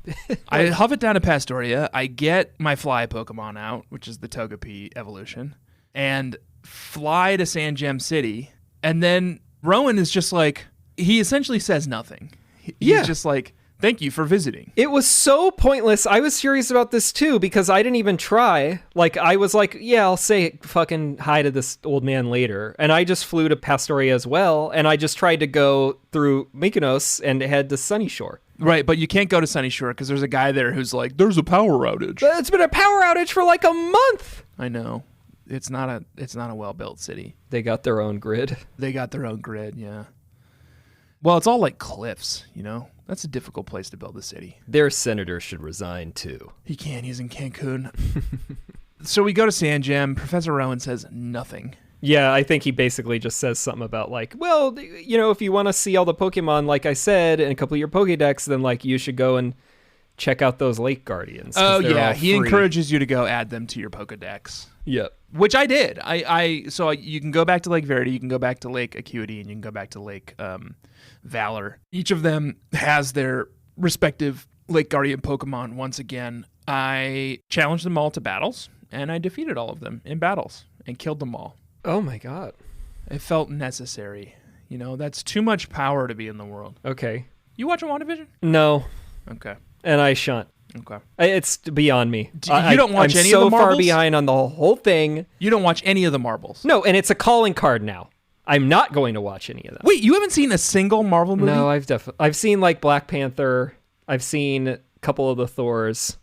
I huff it down to Pastoria. I get my fly Pokemon out, which is the Togepi evolution, and fly to Sanjum City. And then Rowan is just like, he essentially says nothing. He's just like, thank you for visiting. It was so pointless. I was curious about this too because I didn't even try. Like, I was like, yeah, I'll say fucking hi to this old man later. And I just flew to Pastoria as well. And I just tried to go through Mykonos and head to Sunyshore. Right, but you can't go to Sunyshore because there's a guy there who's like, there's a power outage. It's been a power outage for like a month. I know. It's not a well-built city. They got their own grid. Yeah. Well, it's all like cliffs, you know? That's a difficult place to build a city. Their senator should resign too. He can't. He's in Cancun. So we go to Sand Jam. Professor Rowan says nothing. Yeah, I think he basically just says something about like, well, if you want to see all the Pokemon, like I said, in a couple of your Pokédex, then like you should go and check out those Lake Guardians. Oh yeah, he encourages you to go add them to your Pokédex. Yep. Which I did. So you can go back to Lake Verity, you can go back to Lake Acuity, and you can go back to Lake Valor. Each of them has their respective Lake Guardian Pokemon. Once again, I challenged them all to battles, and I defeated all of them in battles and killed them all. Oh my god. It felt necessary. That's too much power to be in the world. Okay. You watch WandaVision? No. Okay. And I shan't. Okay. It's beyond me. You don't watch I'm any so of the marbles? far behind on the whole thing. You don't watch any of the marbles? No, and it's a calling card now. I'm not going to watch any of them. Wait, you haven't seen a single Marvel movie? No, I've seen like Black Panther. I've seen a couple of the Thors.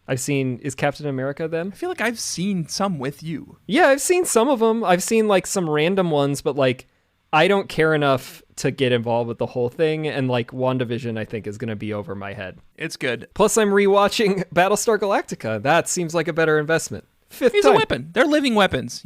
Is Captain America them? I feel like I've seen some with you. Yeah, I've seen some of them. I've seen like some random ones, but like I don't care enough to get involved with the whole thing, and like WandaVision I think is going to be over my head. It's good. Plus I'm rewatching Battlestar Galactica. That seems like a better investment. He's a weapon. They're living weapons,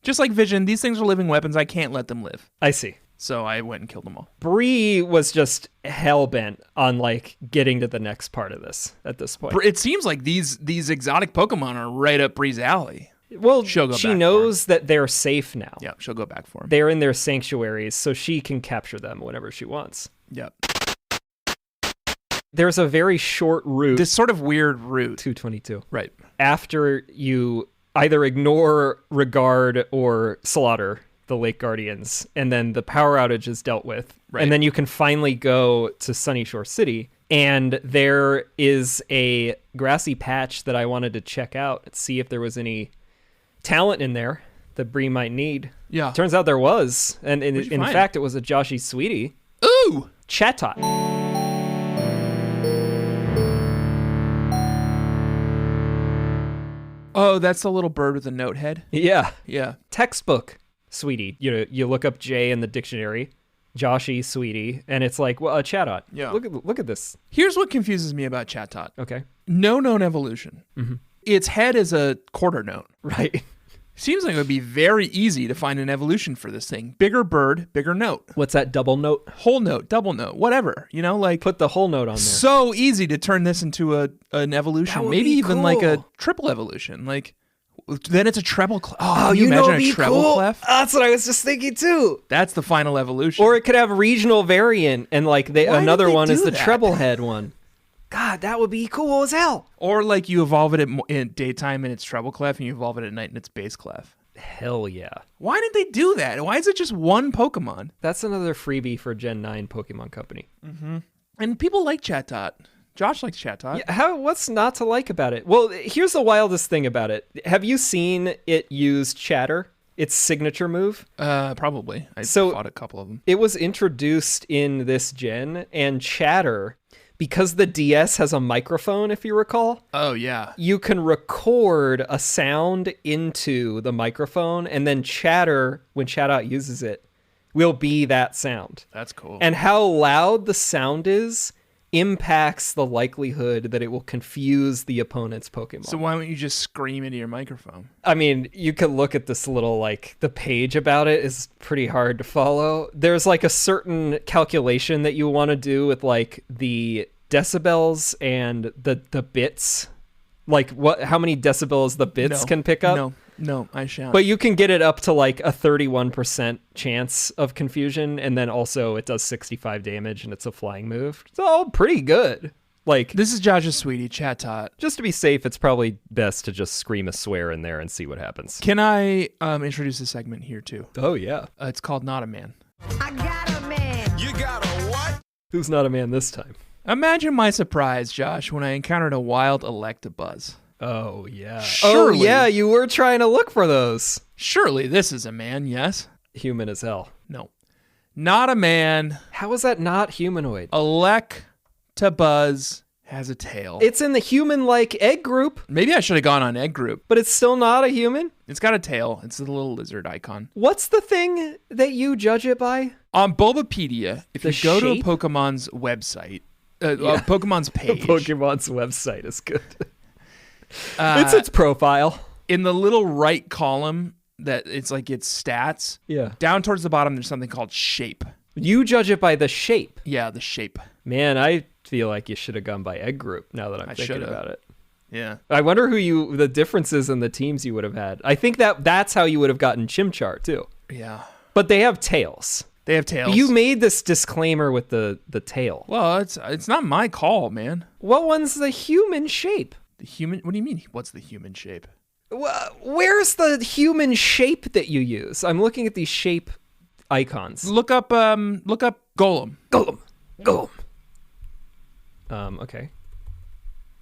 Just like Vision, these things are living weapons. I can't let them live. I see. So I went and killed them all. Bree was just hell-bent on like getting to the next part of this at this point. It seems like these exotic Pokemon are right up Bree's alley. Well, She'll go she back knows that they're safe now. Yeah, she'll go back for them. They're in their sanctuaries, so she can capture them whenever she wants. Yep. There's a very short route. This sort of weird route. 222. Right. After you either ignore, regard, or slaughter the Lake Guardians, and then the power outage is dealt with. Right. And then you can finally go to Sunyshore City, and there is a grassy patch that I wanted to check out and see if there was any talent in there that Bree might need. Yeah. Turns out there was, and in find? fact, it was a Joshy Sweetie. Ooh! Chatot. Oh, that's the little bird with the note head? Yeah. Yeah. Textbook Sweetie. You look up J in the dictionary, Joshy Sweetie, and it's like, well, a Chatot. Yeah. Look at this. Here's what confuses me about Chatot. Okay. No known evolution. Mm-hmm. Its head is a quarter note. Right. Seems like it would be very easy to find an evolution for this thing. Bigger bird, bigger note. What's that double note? Whole note, double note, whatever. Like Put the whole note on there. So easy to turn this into an evolution. That would Maybe be even cool. like a triple evolution. Like then it's a treble clef. Oh, can you imagine it'd a be treble cool? clef? That's what I was just thinking too. That's the final evolution. Or it could have regional variant, and like Why another did they one is do the that? treble head one. God, that would be cool as hell. Or like you evolve it in daytime and it's treble clef, and you evolve it at night and it's base clef. Hell yeah. Why did they do that? Why is it just one Pokemon? That's another freebie for Gen 9 Pokemon Company. And people like Chatot. Josh likes Chatot. Yeah, what's not to like about it? Well, here's the wildest thing about it. Have you seen it use Chatter? Its signature move? Probably. I So- fought a couple of them. It was introduced in this gen, and Chatter, because the DS has a microphone, if you recall, Oh, yeah. you can record a sound into the microphone, and then Chatter, when Chatot uses it, will be that sound. That's cool. And how loud the sound is impacts the likelihood that it will confuse the opponent's Pokemon. so why don't you just scream into your microphone? I mean, you could look at this little, the page about it is pretty hard to follow. There's a certain calculation that you want to do with the decibels and the bits. How many decibels the bits No. can pick up. No, I shan't. But you can get it up to a 31% chance of confusion, and then also it does 65 damage and it's a flying move. It's all pretty good. This is Josh's sweetie, Chatot. Just to be safe, it's probably best to just scream a swear in there and see what happens. Can I introduce a segment here too? Oh, yeah. It's called Not a Man. I got a man. You got a what? Who's not a man this time? Imagine my surprise, Josh, when I encountered a wild Electabuzz. Oh, yeah. Surely. Oh, yeah, you were trying to look for those. Surely this is a man, yes? Human as hell. No. Not a man. How is that not humanoid? Electabuzz has a tail. It's in the human-like egg group, Maybe I should have gone on Egg Group. but it's still not a human. It's got a tail. It's a little lizard icon. What's the thing that you judge it by? On Bulbapedia, if The you go shape? to a Pokemon's website, Pokemon's page. Pokemon's website is good. It's its profile. In the little right column, that it's like its stats. Yeah. Down towards the bottom, there's something called shape. You judge it by the shape. Yeah, the shape. Man, I feel like you should have gone by egg group now that I'm thinking should've. about it. Yeah. I wonder the differences in the teams you would have had. I think that's how you would have gotten Chimchar too. Yeah. But they have tails. They have tails. You made this disclaimer with the tail. Well, it's not my call, man. What one's the human shape? The human? What do you mean? What's the human shape? Where's the human shape that you use? I'm looking at these shape icons. Look up Golem. Golem. Okay.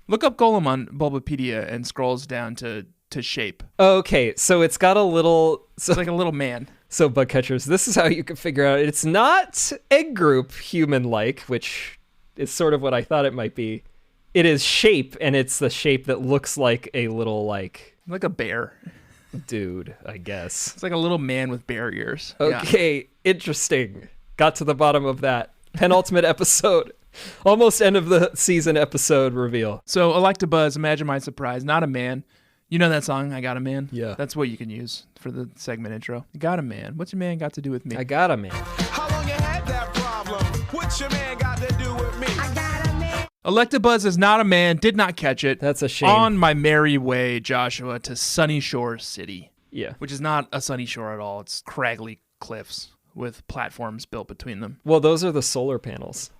Look up Golem on Bulbapedia and scrolls down to shape. Okay, so it's got a little... So, It's like a little man. so bug catchers, this is how you can figure out it's not egg group human-like, which is sort of what I thought it might be. It is shape, and it's the shape that looks like a little, like a bear. dude, I guess. It's like a little man with bear ears. Yeah. Okay, interesting. Got to the bottom of that. Penultimate episode. Almost end of the season episode reveal. So Electabuzz, imagine my surprise. Not a man. You know that song, I Got a Man? Yeah. That's what you can use for the segment intro. I got a man. What's your man got to do with me? I got a man. How long you had that problem? What your man got to do with me? I got a man. Electabuzz is not a man. Did not catch it. That's a shame. On my merry way, Joshua, to Sunyshore City, Yeah. which is not a sunny shore at all. It's craggly cliffs with platforms built between them. Well, those are the solar panels.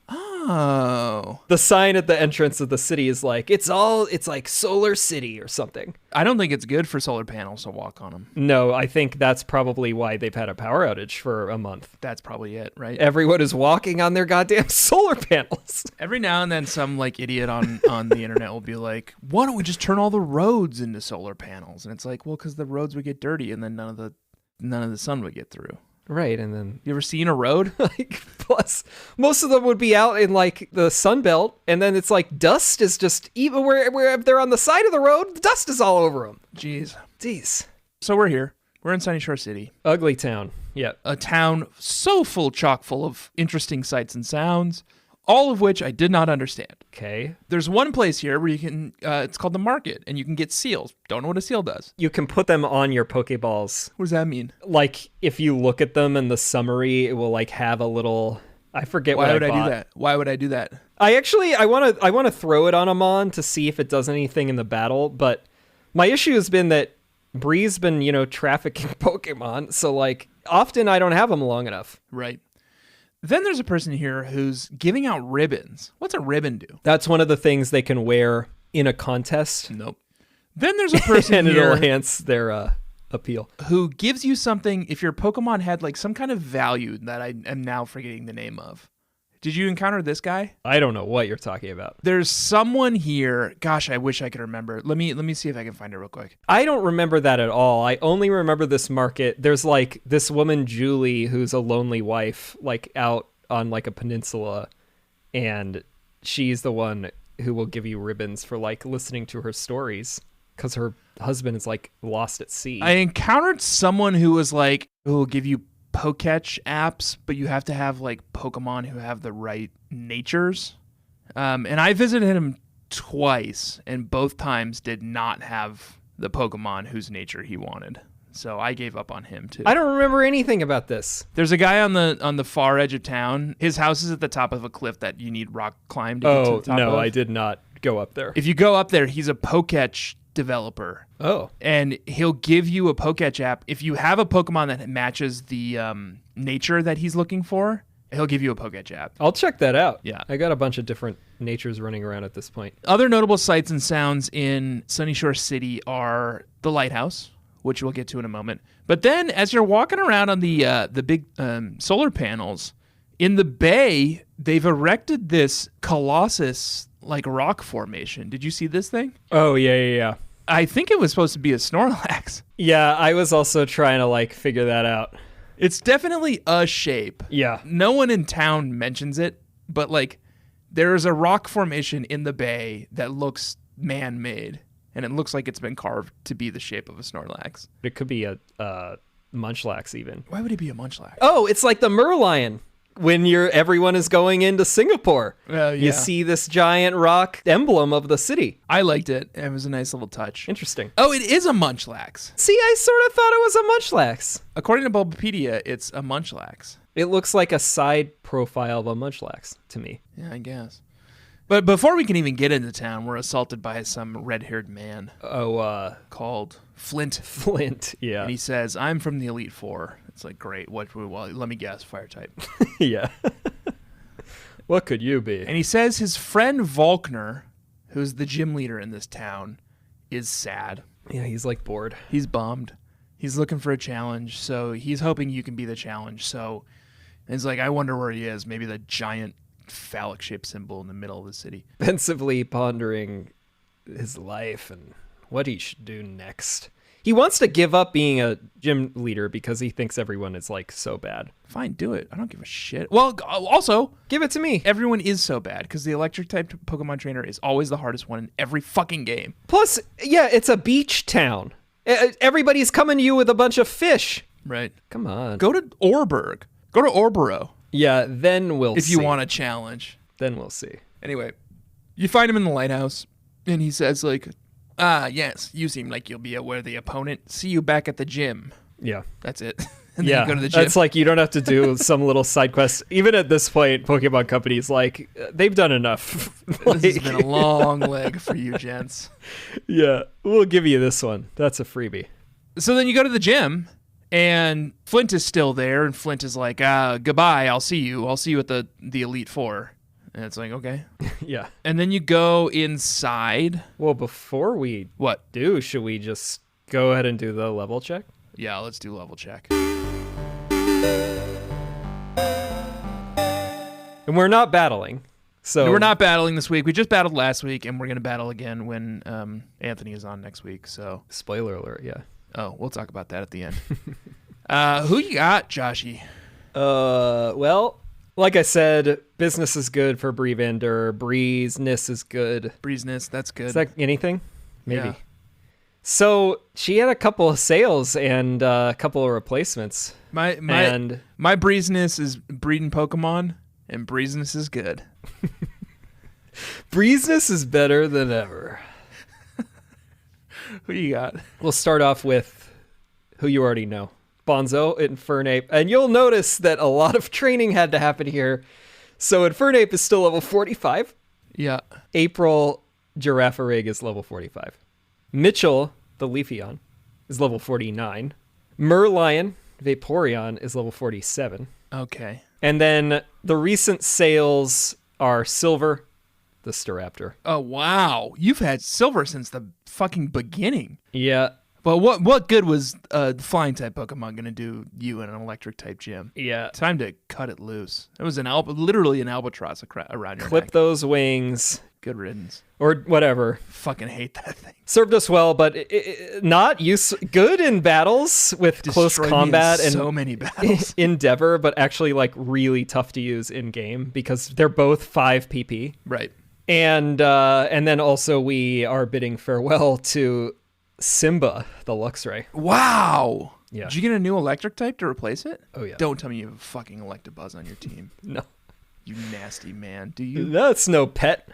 Oh. The sign at the entrance of the city is like, it's like Solar City or something. I don't think it's good for solar panels to walk on them. No, I think that's probably why they've had a power outage for a month. That's probably it, right? Everyone is walking on their goddamn solar panels. Every now and then some like idiot on the internet will be like, why don't we just turn all the roads into solar panels? And it's like, well, because the roads would get dirty and then none of the sun would get through. Right, and then You ever seen a road? like plus most of them would be out in like the sun belt, and then it's like dust is just even where they're on the side of the road, the dust is all over them. Jeez. So we're here. We're in Sunyshore City, Ugly town. Yeah. a town so chock full of interesting sights and sounds, all of which I did not understand. Okay. There's one place here where you can, it's called the market, and you can get seals. Don't know what a seal does. You can put them on your Pokeballs. What does that mean? Like if you look at them in the summary, it will like have a little. I forget Why what would I I bought. do that? Why would I do that? I want to throw it on Amon to see if it does anything in the battle, but my issue has been that Bree's been, trafficking Pokemon, so like often I don't have them long enough. Right. Then there's a person here who's giving out ribbons. What's a ribbon do? That's one of the things they can wear in a contest, Nope. Then there's a person and it'll here enhance their appeal. who gives you something if your Pokemon had like some kind of value that I am now forgetting the name of. Did you encounter this guy? I don't know what you're talking about. There's someone here. Gosh, I wish I could remember. Let me see if I can find it real quick. I don't remember that at all. I only remember this market. There's like this woman, Julie, who's a lonely wife, like out on like a peninsula, and she's the one who will give you ribbons for like listening to her stories because her husband is like lost at sea. I encountered someone who was like, who will give you Poketch apps, but you have to have like Pokemon who have the right natures. And I visited him twice, and both times did not have the Pokemon whose nature he wanted. So I gave up on him too. I don't remember anything about this. There's a guy on the far edge of town. His house is at the top of a cliff that you need rock climb to get to the top no, of. I did not go up there. If you go up there, he's a Poketch developer. Oh. And he'll give you a Poketch app. If you have a Pokemon that matches the nature that he's looking for, he'll give you a Poketch app. I'll check that out. Yeah. I got a bunch of different natures running around at this point. Other notable sights and sounds in Sunyshore City are the lighthouse, which we'll get to in a moment. But then as you're walking around on the big solar panels, in the bay, they've erected this Colossus like rock formation. Did you see this thing? Oh, yeah. I think it was supposed to be a Snorlax. Yeah, I was also trying to like figure that out. It's definitely a shape. Yeah. No one in town mentions it, but like there is a rock formation in the bay that looks man-made, and it looks like it's been carved to be the shape of a Snorlax. It could be a Munchlax even. Why would it be a Munchlax? Oh, it's like the Merlion when everyone is going into Singapore. Yeah. You see this giant rock emblem of the city. I liked it. It was a nice little touch. Interesting. Oh, it is a Munchlax. See, I sort of thought it was a Munchlax. According to Bulbapedia, it's a Munchlax. It looks like a side profile of a Munchlax to me. Yeah, I guess. But before we can even get into town, we're assaulted by some red-haired man called Flint. Flint, yeah. And he says, I'm from the Elite Four. It's like, great. Well, let me guess, fire type. Yeah. What could you be? And he says his friend Volkner, who's the gym leader in this town, is sad. Yeah, he's like bored. He's bummed. He's looking for a challenge, so he's hoping you can be the challenge. So it's like, I wonder where he is. Maybe the giant phallic-shaped symbol in the middle of the city. Pensively pondering his life and what he should do next. He wants to give up being a gym leader because he thinks everyone is like so bad. Fine, do it. I don't give a shit. Well, also, Give it to me. everyone is so bad because the electric-type Pokemon trainer is always the hardest one in every fucking game. Plus, yeah, it's a beach town. Everybody's coming to you with a bunch of fish. Right. Come on. Go to Orberg. Go to Orboro Yeah, then we'll see. if you want a challenge. Then we'll see. Anyway, you find him in the lighthouse, and he says, like, yes, you seem like you'll be a worthy opponent. See you back at the gym. Yeah. That's it. And then Yeah, you go to the gym. that's like you don't have to do some little side quest. Even at this point, Pokemon Company's like, they've done enough. This has been a long leg for you, gents. Yeah, we'll give you this one. That's a freebie. So then you go to the gym, and Flint is still there, and Flint is like, goodbye, I'll see you. I'll see you at the Elite Four. And it's like, okay. Yeah. And then you go inside. Well, before we What? should we just go ahead and do the level check? Yeah, let's do level check. And we're not battling. So We're not battling this week. We just battled last week, and we're going to battle again when Anthony is on next week. So, spoiler alert, yeah. oh, we'll talk about that at the end. Who you got, Joshy? Well, like I said, business is good for Bree van Durr. Breezeness is good. Breezeness, that's good. Is that anything? Maybe. Yeah. So she had a couple of sales and a couple of replacements. My breezeness is breeding Pokemon, and breezeness is good. Breezeness is better than ever. Who you got? We'll start off with who you already know. Bonzo, Infernape. And you'll notice that a lot of training had to happen here. So Infernape is still level 45. Yeah. April, Girafarig is level 45. Mitchell, the Leafeon, is level 49. Merlion, Vaporeon, is level 47. Okay. And then the recent sales are Silver, the Staraptor. Oh, wow. You've had Silver since the fucking beginning. Yeah. But what good was flying type Pokemon going to do you in an electric type gym? Yeah. Time to cut it loose. It was literally an albatross around your Clip neck. those wings. Good riddance. Or whatever. Fucking hate that thing. Served us well, but not good in battles with close Destroyed me in combat and so many battles. Endeavor, but actually like really tough to use in game because they're both 5 PP. Right. And then also we are bidding farewell to Simba, the Luxray. Wow. Yeah. Did you get a new electric type to replace it? Oh, yeah. Don't tell me you have a fucking Electabuzz on your team. No. You nasty man. Do you? That's no pet.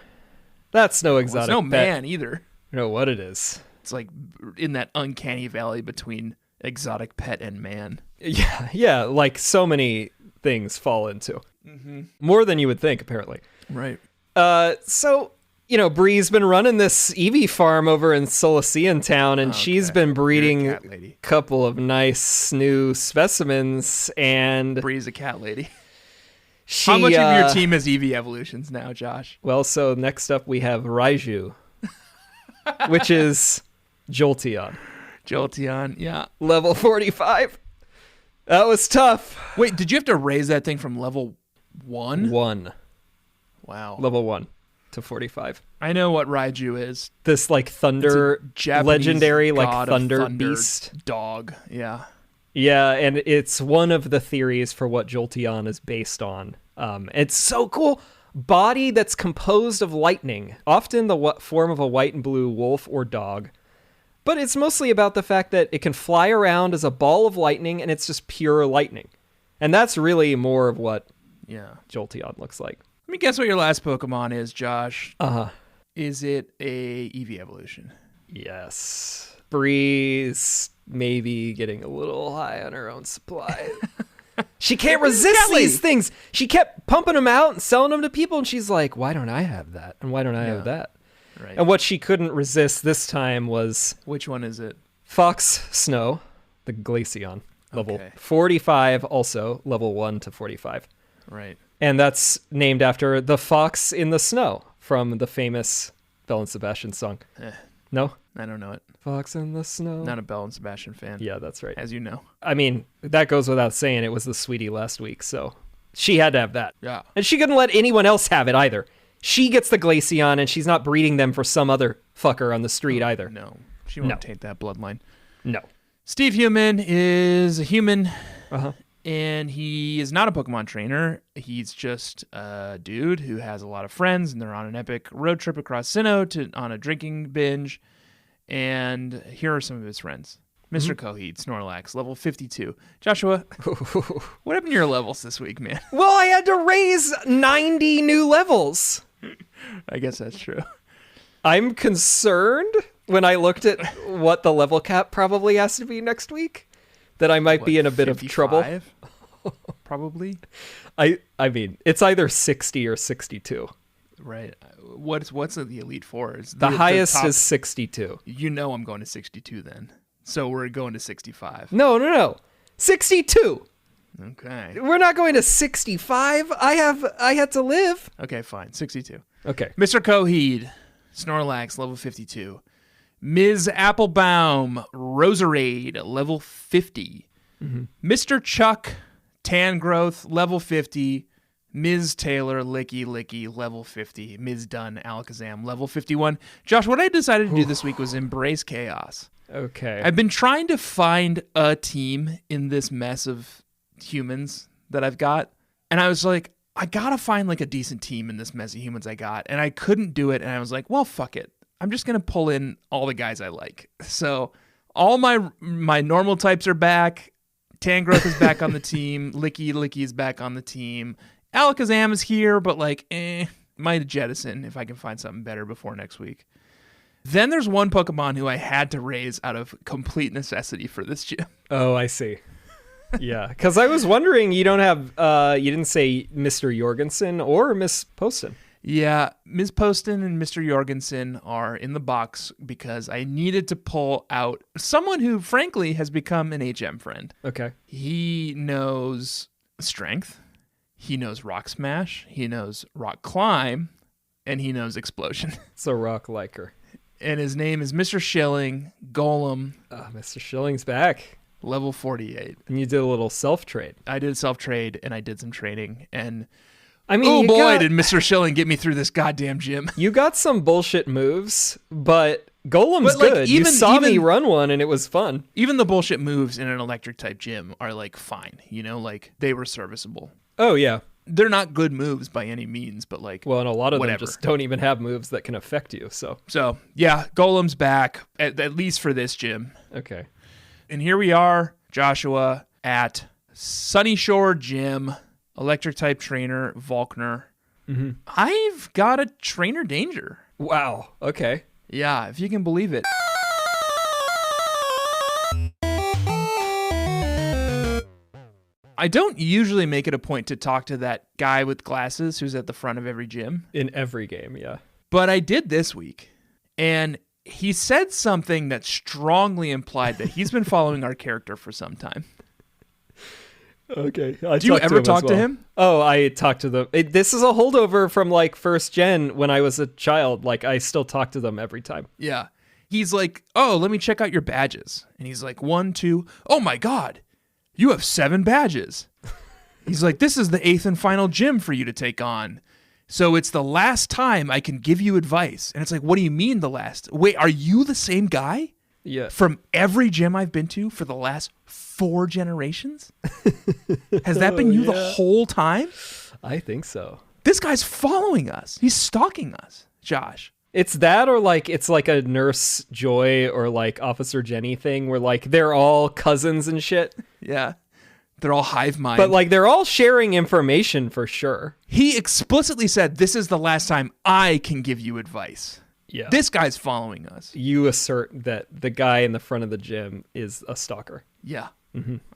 That's no Well, exotic it's no pet. man either. You know what it is. It's like in that uncanny valley between exotic pet and man. Yeah, like so many things fall into. Mm-hmm. More than you would think, apparently. Right. So, Bree's been running this Eevee farm over in Solacean Town, and she's been breeding You're a a cat lady. couple of nice new specimens, and Bree's a cat lady. she... How much of your team is Eevee evolutions now, Josh? Well, so next up we have Raiju, which is Jolteon. Jolteon, yeah. Level 45. That was tough. Wait, did you have to raise that thing from level 1? 1. Wow. Level 1 to 45. I know what Raiju is. This like thunder, Japanese legendary like god of thunder beast. dog. Yeah. Yeah, and it's one of the theories for what Jolteon is based on. It's so cool. Body that's composed of lightning, often the form of a white and blue wolf or dog. But it's mostly about the fact that it can fly around as a ball of lightning, and it's just pure lightning. And that's really more of what Yeah. Jolteon looks like. Let me guess what your last Pokemon is, Josh. Uh-huh. Is it a Eevee evolution? Yes. Bree's maybe getting a little high on her own supply. She can't resist these things. She kept pumping them out and selling them to people, and she's like, why don't I have that? And why don't I have that? Right. And what she couldn't resist this time was... Which one is it? Fox Snow, the Glaceon, level Okay. 45, also level 1 to 45. Right. And that's named after the fox in the snow from the famous Belle and Sebastian song. No? I don't know it. Fox in the snow. Not a Belle and Sebastian fan. Yeah, that's right. As you know. I mean, that goes without saying. It was the sweetie last week, so she had to have that. Yeah. And she couldn't let anyone else have it either. She gets the Glaceon, and she's not breeding them for some other fucker on the street either. No. She won't taint that bloodline. No. Steve Human is a human. Uh-huh. And he is not a Pokemon trainer. He's just a dude who has a lot of friends, and they're on an epic road trip across Sinnoh on a drinking binge. And here are some of his friends. Mr. Coheed, Snorlax, level 52. Joshua, what happened to your levels this week, man? Well, I had to raise 90 new levels. I guess that's true. I'm concerned when I looked at what the level cap probably has to be next week, that I might be in a bit of trouble. 55? Probably. I mean, it's either 60 or 62. Right. What's the Elite Four? The highest top, is 62. You know I'm going to 62 then. So we're going to 65. No. 62. Okay. We're not going to 65. I had to live. Okay, fine. 62. Okay. Mr. Coheed, Snorlax, level 52. Ms. Applebaum, Roserade, level 50. Mr. Chuck, Tangrowth, level 50. Ms. Taylor, Licky, level 50. Ms. Dunn, Alakazam, level 51. Josh, what I decided to do this week was embrace chaos. Okay. I've been trying to find a team in this mess of humans that I've got. And I was like, I gotta find like a decent team in this mess of humans I got. And I couldn't do it. And I was like, well, fuck it. I'm just going to pull in all the guys I like. So all my normal types are back. Tangrowth is back on the team. Licky is back on the team. Alakazam is here, but like, might jettison if I can find something better before next week. Then there's one Pokemon who I had to raise out of complete necessity for this gym. Oh, I see. Yeah, because I was wondering, you don't have, you didn't say Mr. Jorgensen or Miss Poston. Yeah, Ms. Poston and Mr. Jorgensen are in the box because I needed to pull out someone who, frankly, has become an HM friend. Okay. He knows strength, he knows rock smash, he knows rock climb, and he knows explosion. It's a rock liker. And his name is Mr. Schilling, Golem, Mr. Schilling's back. level 48. And you did a little self-trade. I did self-trade, and I did some training, and I mean, oh you boy, did Mr. Schilling get me through this goddamn gym. You got some bullshit moves, but Golem's But, like, good. You saw me run one, and it was fun. Even the bullshit moves in an electric type gym are like fine, like they were serviceable. Oh, yeah. They're not good moves by any means, but like, Well, and a lot of whatever. them just don't even have moves that can affect you, so. So yeah, Golem's back, at least for this gym. Okay. And here we are, Joshua, at Sunyshore Gym, electric type trainer, Volkner. Mm-hmm. I've got a trainer danger. Wow. Okay. Yeah, if you can believe it. I don't usually make it a point to talk to that guy with glasses who's at the front of every gym, In every game, yeah. but I did this week. And he said something that strongly implied that he's been following our character for some time. Okay. Do you ever talk to him? Oh, I talked to them. This is a holdover from like first gen when I was a child. Like I still talk to them every time. Yeah. He's like, oh, let me check out your badges. And he's like, 1, 2, oh my God, you have 7 badges. He's like, this is the 8th and final gym for you to take on. So it's the last time I can give you advice. And it's like, what do you mean the last? Wait, are you the same guy? Yeah. From every gym I've been to for the last 4 generations? Has that been you the whole time? I think so. This guy's following us. He's stalking us, Josh. It's that or like it's like a Nurse Joy or like Officer Jenny thing where like they're all cousins and shit. Yeah. They're all hive mind. But like they're all sharing information for sure. He explicitly said, "This is the last time I can give you advice." Yeah. This guy's following us. You assert that the guy in the front of the gym is a stalker. Yeah.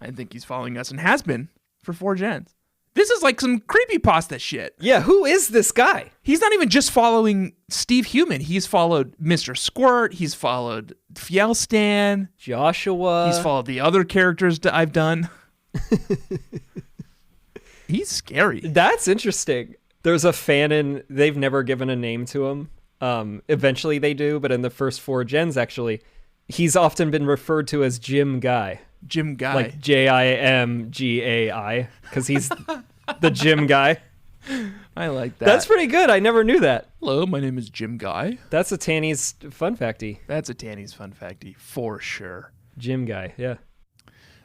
I think he's following us and has been for 4 gens. This is like some creepypasta shit. Yeah, who is this guy? He's not even just following Steve Human. He's followed Mr. Squirt. He's followed Fjellstan. Joshua. He's followed the other characters that I've done. He's scary. That's interesting. There's a fanon. They've never given a name to him. Eventually they do, but in the first 4 gens, actually, he's often been referred to as Jim Guy. Jim Guy. Like Jimgai, because he's the Jim Guy. I like that. That's pretty good. I never knew that. Hello, my name is Jim Guy. That's a Tanny's fun facty. That's a Tanny's fun facty for sure. Jim Guy, yeah.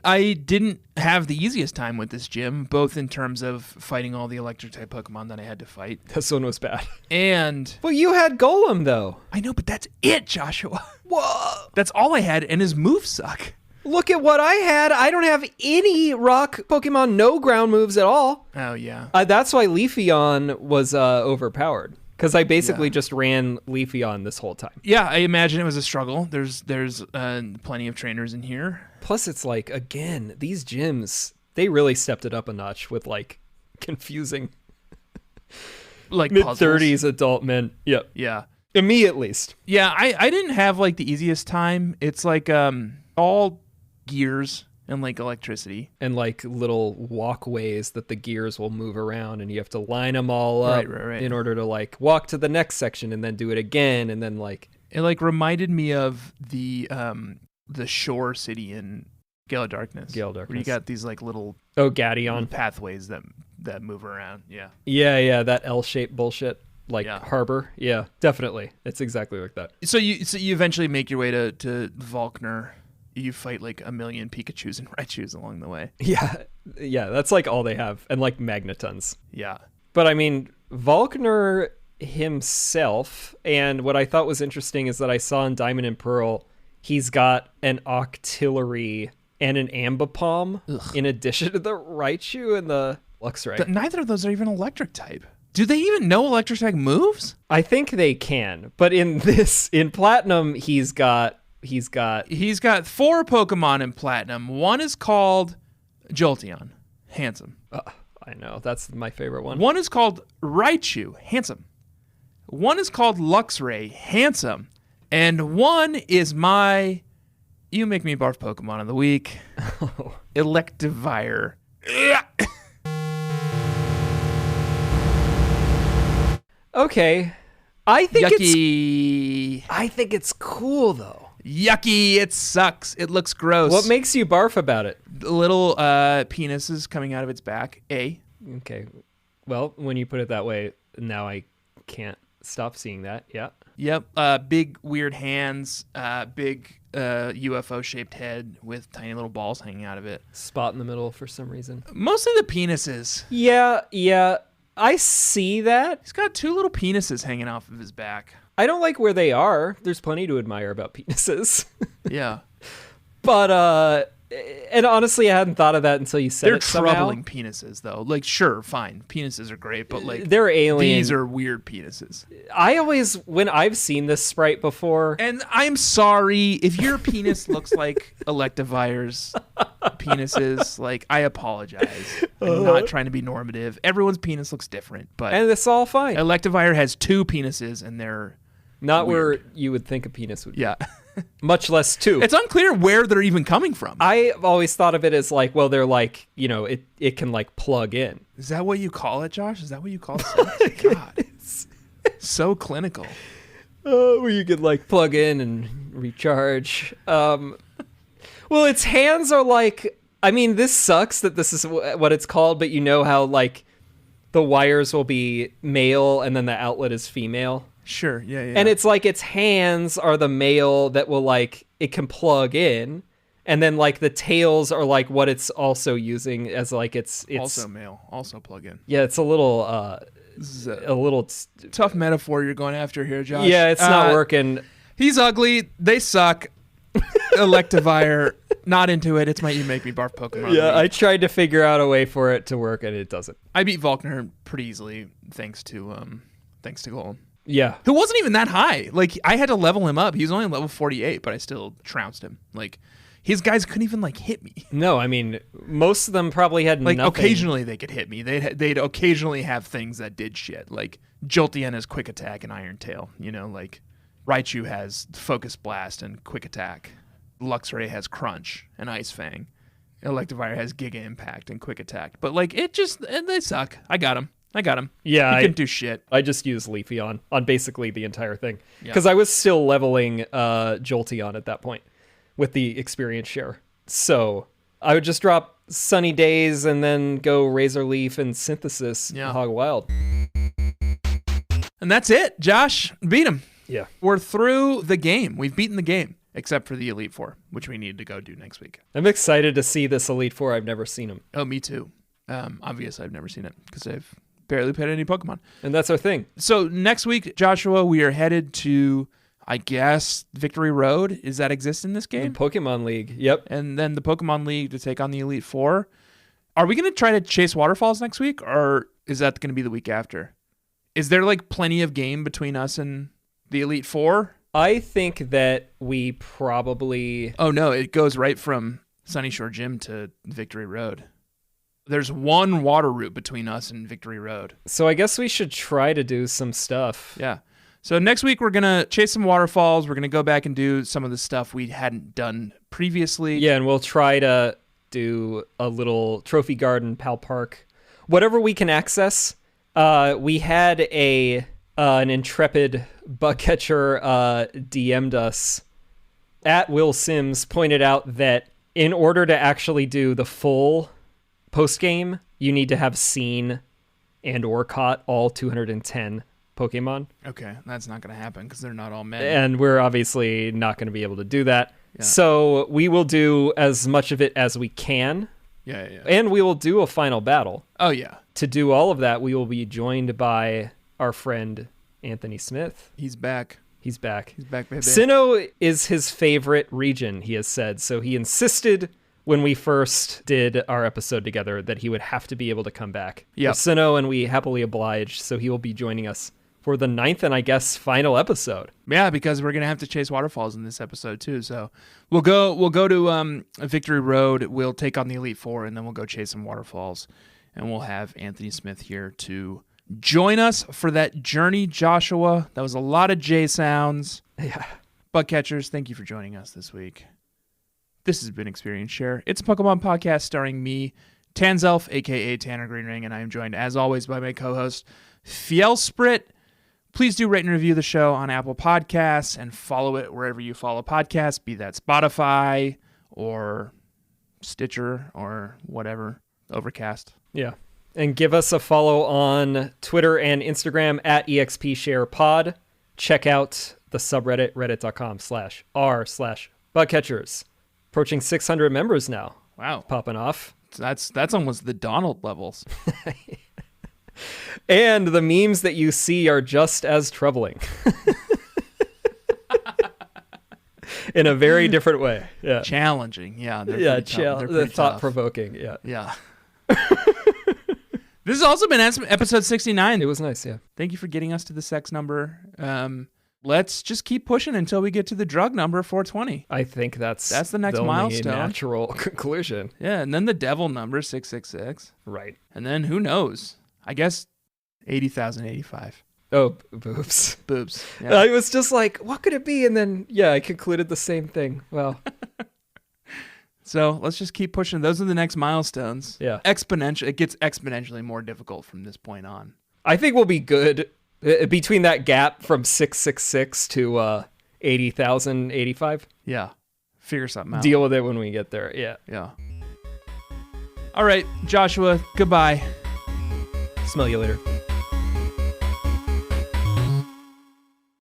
I didn't have the easiest time with this gym, both in terms of fighting all the electric type Pokemon that I had to fight. This one was bad. And Well, you had Golem, though. I know, but that's it, Joshua. Whoa. That's all I had, and his moves suck. Look at what I had. I don't have any rock Pokemon, no ground moves at all. Oh, yeah. That's why Leafeon was overpowered. Because I basically just ran Leafeon this whole time. Yeah, I imagine it was a struggle. There's plenty of trainers in here. Plus, it's like, again, these gyms, they really stepped it up a notch with, like, confusing Like mid-30s adult men. Yep. Yeah. Me, at least. Yeah, I didn't have, like, the easiest time. It's, like, all gears and, like, electricity. And, like, little walkways that the gears will move around, and you have to line them all up Right. in order to, like, walk to the next section and then do it again, and then, like... It, like, reminded me of the shore city in Gale of Darkness. Where you got these, like, little... Oh, Gadeon. Pathways that move around. Yeah. Yeah, that L-shaped bullshit. Like Yeah. harbor. Yeah, definitely. It's exactly like that. So you eventually make your way to Volkner. You fight like a million Pikachus and Raichus along the way. Yeah, that's like all they have. And like Magnetons. Yeah. But I mean, Volkner himself, and what I thought was interesting is that I saw in Diamond and Pearl, he's got an Octillery and an Ambipom in addition to the Raichu and the Luxray. Neither of those are even electric type. Do they even know electric type moves? I think they can, but in Platinum, he's got 4 Pokemon in Platinum. One is called Jolteon, handsome. I know, that's my favorite one. One is called Raichu, handsome. One is called Luxray, handsome. And one is my You Make Me Barf Pokemon of the week, Electivire. Okay, I think Yucky. I think it's cool though. Yucky, it sucks. It looks gross. What makes you barf about it? The little penises coming out of its back. Okay, well, when you put it that way, now I can't stop seeing that. Yeah. Yep. Big weird hands. Big UFO-shaped head with tiny little balls hanging out of it. Spot in the middle for some reason. Mostly the penises. Yeah. I see that. He's got 2 little penises hanging off of his back. I don't like where they are. There's plenty to admire about penises. Yeah. But and honestly, I hadn't thought of that until you said They're it somehow. troubling penises, though. Like, sure, fine. Penises are great, but, like, they're alien. These are weird penises. I always, when I've seen this sprite before... And I'm sorry, if your penis looks like Electivire's penises, like, I apologize. I'm not trying to be normative. Everyone's penis looks different, but... And it's all fine. Electivire has 2 penises, and they're Not weird. where you would think a penis would be. Yeah. Much less 2. It's unclear where they're even coming from. I've always thought of it as like, well, they're like, you know, it can like plug in. Is that what you call it, Josh? Is that what you call it? God. So clinical. Where you could like plug in and recharge. Well, its hands are like, I mean, this sucks that this is what it's called, but you know how like the wires will be male and then the outlet is female. Sure, yeah. And it's like its hands are the male that will like, it can plug in. And then like the tails are like what it's also using as like it's also male, also plug in. Yeah, it's a little tough metaphor you're going after here, Josh. Yeah, it's not working. He's ugly. They suck. Electivire, not into it. It's my You Make Me Barf Pokemon. Yeah, I League. tried to figure out a way for it to work, and it doesn't. I beat Volkner pretty easily thanks to Golem. Yeah. Who wasn't even that high. Like, I had to level him up. He was only level 48, but I still trounced him. Like, his guys couldn't even, like, hit me. No, I mean, most of them probably had Like, nothing. occasionally they could hit me. They'd occasionally have things that did shit. Like, Jolteon has Quick Attack and Iron Tail. You know, like, Raichu has Focus Blast and Quick Attack. Luxray has Crunch and Ice Fang. Electivire has Giga Impact and Quick Attack. But, like, they suck. I got him. Yeah, He couldn't do shit. I just used Leafy on basically the entire thing. Because I was still leveling Jolteon at that point with the experience share. So I would just drop Sunny Days and then go Razor Leaf and Synthesis Hog Wild. And that's it. Josh, beat him. Yeah. We're through the game. We've beaten the game, except for the Elite Four, which we need to go do next week. I'm excited to see this Elite Four. I've never seen them. Oh, me too. Obviously, I've never seen it because I've barely played any Pokemon. And that's our thing. So next week, Joshua, we are headed to, I guess, Victory Road. Does that exist in this The game? Pokemon League. Yep. And then the Pokemon League to take on the Elite Four. Are we going to try to chase waterfalls next week, or is that going to be the week after? Is there, like, plenty of game between us and the Elite Four? I think that we probably... Oh, no, it goes right from Sunyshore Gym to Victory Road. There's one water route between us and Victory Road. So I guess we should try to do some stuff. Yeah. So next week, we're going to chase some waterfalls. We're going to go back and do some of the stuff we hadn't done previously. Yeah, and we'll try to do a little Trophy Garden, Pal Park, whatever we can access. We had an intrepid bug catcher DM'd us at Will Sims, pointed out that in order to actually do the full post-game, you need to have seen and or caught all 210 Pokemon. Okay, that's not going to happen because they're not all men. And we're obviously not going to be able to do that. Yeah. So we will do as much of it as we can. Yeah. And we will do a final battle. Oh, yeah. To do all of that, we will be joined by our friend Anthony Smith. He's back. He's back, baby. Sinnoh is his favorite region, he has said. So he insisted when we first did our episode together that he would have to be able to come back. Yeah. Sinnoh, and we happily obliged. So he will be joining us for the 9th and I guess final episode. Yeah, because we're gonna have to chase waterfalls in this episode too. So we'll go to Victory Road. We'll take on the Elite Four, and then we'll go chase some waterfalls, and we'll have Anthony Smith here to join us for that journey. Joshua, that was a lot of J sounds. Yeah. Bug catchers, thank you for joining us this week. This has been Experience Share. It's a Pokemon podcast starring me, Tanzelf, aka Tanner Greenring, and I am joined as always by my co-host Fjellsprit. Please do rate and review the show on Apple Podcasts and follow it wherever you follow podcasts, be that Spotify or Stitcher or whatever, Overcast. Yeah. And give us a follow on Twitter and Instagram at EXPSharePod. Check out the subreddit, reddit.com/r/bugcatchers. Approaching 600 members now. Wow. Popping off. That's almost the Donald levels. And the memes that you see are just as troubling. In a very different way. Yeah. Challenging. Yeah. They're thought-provoking. Yeah. Yeah. This has also been episode 69. It was nice, yeah. Thank you for getting us to the sex number. Let's just keep pushing until we get to the drug number 420. I think that's the next milestone. Natural conclusion. Yeah, and then the devil number 666. Right. And then who knows? I guess 80,085. Oh, boobs. Boobs. Yeah. I was just like, what could it be? And then, yeah, I concluded the same thing. Well. So let's just keep pushing. Those are the next milestones. Yeah. It gets exponentially more difficult from this point on. I think we'll be good between that gap from 666 to 80,085. Yeah. Figure something out. Deal with it when we get there. Yeah. Yeah. All right, Joshua, goodbye. Smell you later.